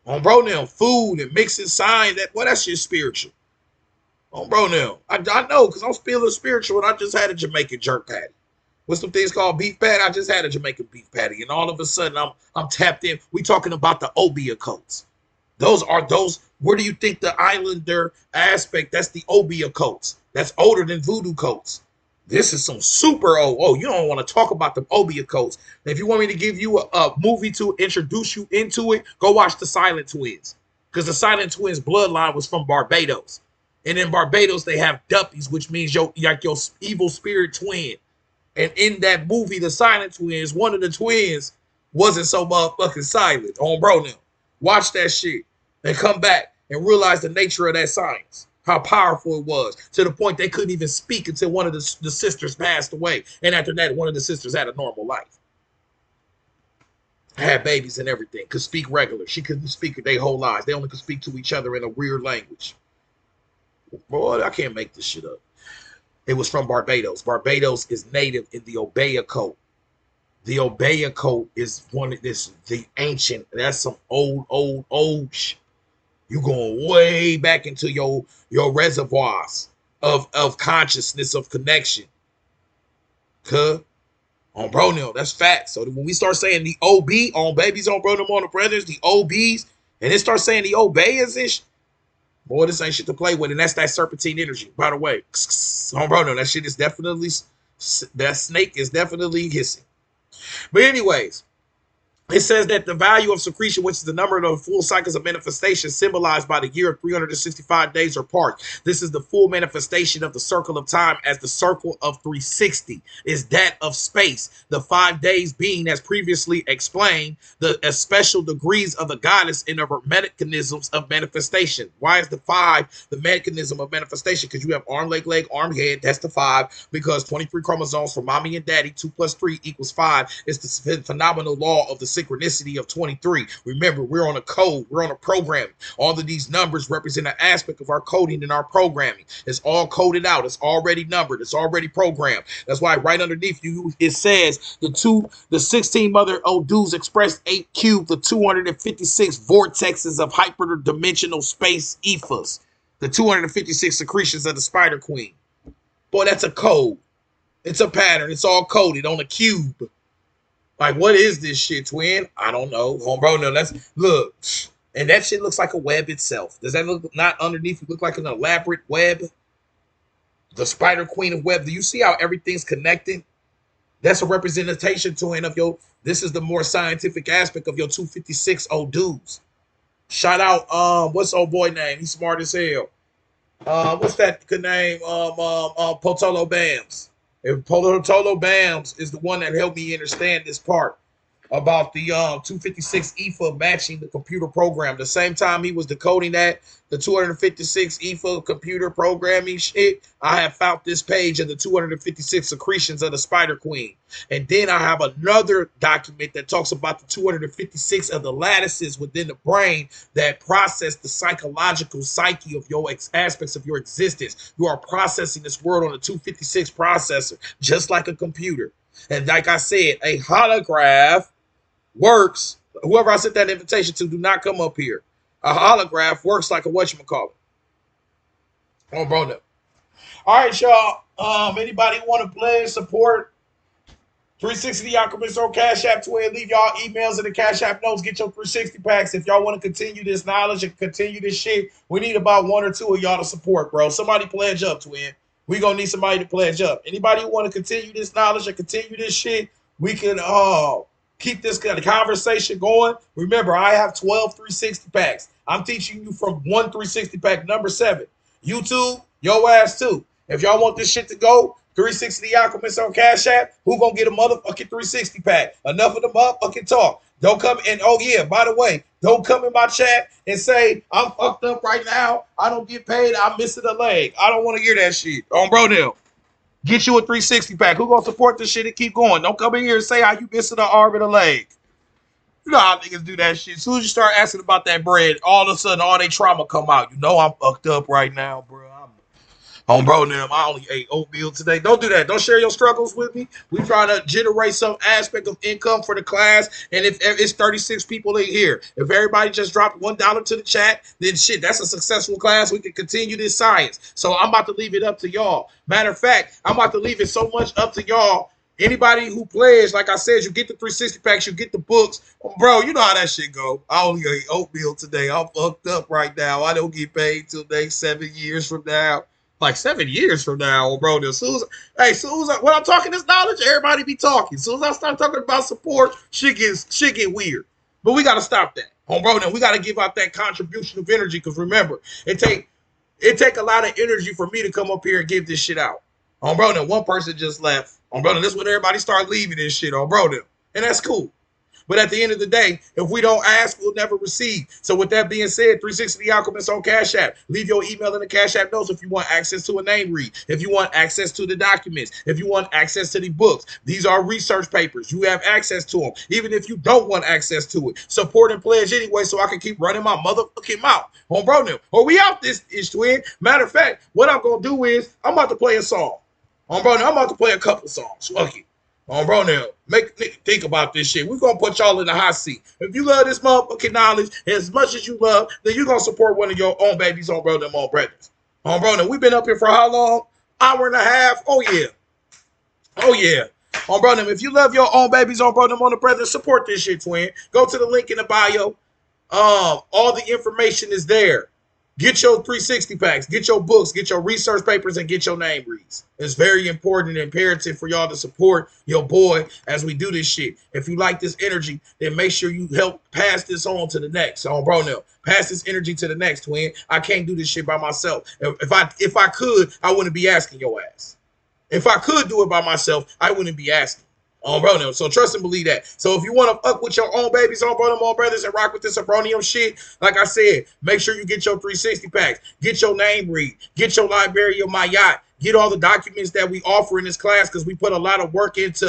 [SPEAKER 1] Bro, now, food and mixing signs, that shit spiritual. Bro, now. I know, because I'm feeling spiritual, and I just had a Jamaican jerk patty. What's some things called beef patty? I just had a Jamaican beef patty, and all of a sudden I'm tapped in. We talking about the Obeah cults. Those. Where do you think the islander aspect? That's the Obeah cults. That's older than voodoo cults. This is some super old. Oh, you don't want to talk about the Obeah cults. If you want me to give you a movie to introduce you into it, go watch the Silent Twins, because the Silent Twins bloodline was from Barbados, and in Barbados they have Duppies, which means your evil spirit twin. And in that movie, The Silent Twins, one of the twins wasn't so motherfucking silent. Bro, now. Watch that shit and come back and realize the nature of that science. How powerful it was, to the point they couldn't even speak until one of the sisters passed away. And after that, one of the sisters had a normal life. Had babies and everything. Could speak regular. She couldn't speak their whole lives. They only could speak to each other in a weird language. Boy, I can't make this shit up. It was from Barbados. Barbados is native in the Obeah cult. The Obeah cult is the ancient. That's some old shit. You going way back into your reservoirs of consciousness, of connection. Bro, no, that's fact. So when we start saying the OB on babies, on bro, them on the brothers, the OBs, and then start saying the Obeahs and boy, this ain't shit to play with, and that's that serpentine energy. By the way, bro, no, that shit is definitely, that snake is definitely hissing. But anyways, it says that the value of secretion, which is the number of the full cycles of manifestation symbolized by the year of 365 days or part. This is the full manifestation of the circle of time, as the circle of 360 is that of space. The 5 days being, as previously explained, the special degrees of the goddess in her mechanisms of manifestation. Why is the 5 the mechanism of manifestation? Because you have arm, leg, arm, head. That's the 5. Because 23 chromosomes for mommy and daddy, 2 + 3 = 5. It's the phenomenal law of the synchronicity of 23. Remember, we're on a code. We're on a program. All of these numbers represent an aspect of our coding and our programming. It's all coded out. It's already numbered. It's already programmed. That's why right underneath you, it says the 16 mother Odus expressed 8 cubed, the 256 vortexes of hyperdimensional space ethers, the 256 secretions of the Spider Queen. Boy, that's a code. It's a pattern. It's all coded on a cube. Like, what is this shit, twin? I don't know. Bro, no, look. And that shit looks like a web itself. Does that look not underneath it look like an elaborate web? The Spider Queen of Web. Do you see how everything's connected? That's a representation, twin, of this is the more scientific aspect of your 256 Odus. Shout out, what's old boy name? He's smart as hell. What's that good name? Potolo Bams. If Potolo Bams is the one that helped me understand this part about the 256 EFA matching the computer program. The same time he was decoding that, the 256 EFA computer programming shit, I have found this page of the 256 secretions of the Spider Queen. And then I have another document that talks about the 256 of the lattices within the brain that process the psychological psyche of your aspects of your existence. You are processing this world on a 256 processor, just like a computer. And like I said, a holograph works. Whoever I sent that invitation to, do not come up here. A holograph works like a whatchamacallit. Oh, bro, no. All right, y'all. Anybody want to play support 360 The Alchemist on Cash App, twin? Leave y'all emails in the Cash App notes. Get your 360 packs. If y'all want to continue this knowledge and continue this shit, we need about 1 or 2 of y'all to support, bro. Somebody pledge up, twin. We gonna need somebody to pledge up. Anybody who want to continue this knowledge and continue this shit, we can keep this kind of conversation going. Remember, I have 12 360 packs. I'm teaching you from 1 360 pack, number 7. YouTube, your ass too. If y'all want this shit to go, 360 The Alchemist on Cash App, who gonna get a motherfucking 360 pack? Enough of the motherfucking talk. Don't come and oh yeah, by the way, don't come in my chat and say I'm fucked up right now. I don't get paid. I'm missing a leg. I don't want to hear that shit. On bro now. Get you a 360 pack. Who gonna support this shit and keep going? Don't come in here and say how you missing an arm and a leg. You know how niggas do that shit. As soon as you start asking about that bread, all of a sudden all they trauma come out. You know I'm fucked up right now, bro. On bro now, I only ate oatmeal today. Don't do that. Don't share your struggles with me. We try to generate some aspect of income for the class. And if it's 36 people in here, if everybody just dropped $1 to the chat, then shit, that's a successful class. We can continue this science. So I'm about to leave it up to y'all. Matter of fact, I'm about to leave it so much up to y'all. Anybody who pledged, like I said, you get the 360 packs, you get the books. Bro, you know how that shit go. I only ate oatmeal today. I'm fucked up right now. I don't get paid till next 7 years from now. Like 7 years from now, bro. As soon as when I'm talking this knowledge, everybody be talking. As soon as I start talking about support, shit get weird. But we gotta stop that. Bro, then we gotta give out that contribution of energy, because remember, it take a lot of energy for me to come up here and give this shit out. Bro, then one person just left. Bro, then this is when everybody start leaving this shit. Bro, then. And that's cool. But at the end of the day, if we don't ask, we'll never receive. So with that being said, 360 The Alchemist on Cash App. Leave your email in the Cash App notes if you want access to a name read, if you want access to the documents, if you want access to the books. These are research papers. You have access to them. Even if you don't want access to it, support and pledge anyway so I can keep running my motherfucking mouth. Bro, now. Or we out this ish, twin. Matter of fact, what I'm going to do is I'm about to play a song. Bro, now I'm about to play a couple songs. Fuck it. Bro, now, think about this shit. We're going to put y'all in the hot seat. If you love this motherfucking knowledge as much as you love, then you're going to support one of your own babies on bro, them own brothers. Bro, now, we've been up here for how long? Hour and a half? Oh, yeah. Oh, yeah. Bro, now, if you love your own babies on bro, them on the brothers, support this shit, twin. Go to the link in the bio. All the information is there. Get your 360 packs, get your books, get your research papers, and get your name reads. It's very important and imperative for y'all to support your boy as we do this shit. If you like this energy, then make sure you help pass this on to the next. Bro, no, pass this energy to the next, twin. I can't do this shit by myself. If I could, I wouldn't be asking your ass. If I could do it by myself, I wouldn't be asking. Bro, no. So trust and believe that. So if you want to fuck with your own babies, on bro, them own brothers, and rock with this Abronium shit, like I said, make sure you get your 360 packs, get your name read, get your library of my yacht, get all the documents that we offer in this class, because we put a lot of work into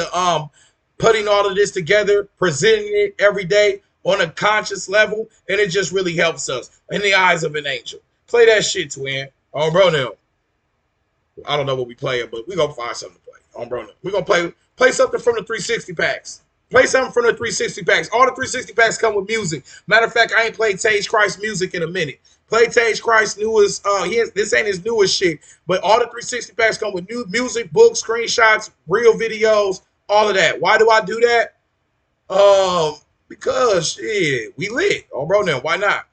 [SPEAKER 1] putting all of this together, presenting it every day on a conscious level, and it just really helps us in the eyes of an angel. Play that shit, twin. On bro now. I don't know what we playing, but we gonna find something to play. On bro now. We gonna play something from the 360 packs. Play something from the 360 packs. All the 360 packs come with music. Matter of fact, I ain't played Tage Christ music in a minute. Play Tage Christ newest. This ain't his newest shit, but all the 360 packs come with new music, books, screenshots, real videos, all of that. Why do I do that? Because shit, we lit. Oh, bro, now why not?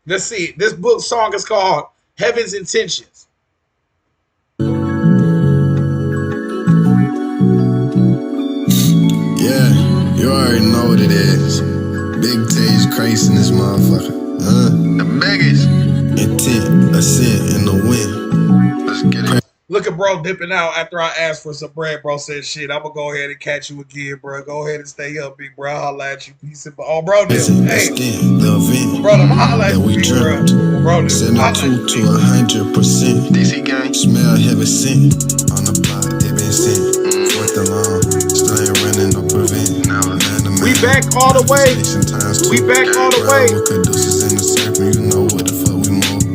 [SPEAKER 1] Let's see. This book song is called Heaven's Intentions.
[SPEAKER 2] Yeah, you already know what it is. Big Tage Christ in this motherfucker. The biggest. Intent, ascent in the wind. Let's get it.
[SPEAKER 1] Look at bro dipping out after I asked for some bread. Bro said, shit, I'm going to go ahead and catch you again, bro. Go ahead and stay up, big bro. I'll holla at you. Peace and oh, bro, hey.
[SPEAKER 2] The event
[SPEAKER 1] bro, I'm holla at
[SPEAKER 2] that we dreamt.
[SPEAKER 1] Bro,
[SPEAKER 2] 72 to 100%. DC gang. Smell heaven sent. On the block, they been sent. Fourth and long. Still ain't running no prevent.
[SPEAKER 1] We back all the way. We back all the way.
[SPEAKER 2] Caduceus in the circle. You know what the fuck we move.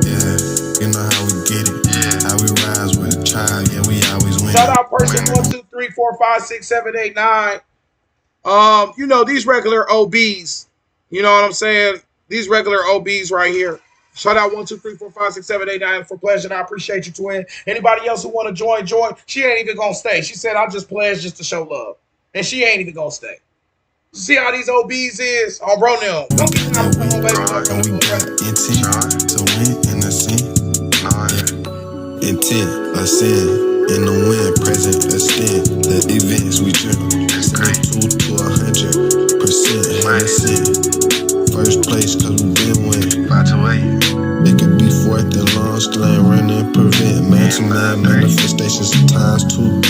[SPEAKER 2] Yeah, you know how we get it. How we rise with a child. Yeah, we always win.
[SPEAKER 1] Shout out person 1, 2, 3, 4, 5, 6, 7, 8, 9. You know, these regular OBs. You know what I'm saying? These regular OBs right here. Shout out 1, 2, 3, 4, 5, 6, 7, 8, 9 for pleasure. I appreciate you, twin. Anybody else who want to join. She ain't even gonna stay. She said I'll just pledge just to show love. And she ain't even gonna stay. See how these OBs is? Oh, bro, now. Don't get out of the baby.
[SPEAKER 2] And we got intent to win in the scene. Intent, ascend, in the wind, present, extend. The events we dream. 2 to 100%, heaven sent. First place, cause we been winning. 5 to 8. It could be fourth and long, still ain't running, prevent. Man to man, manifestations times 2.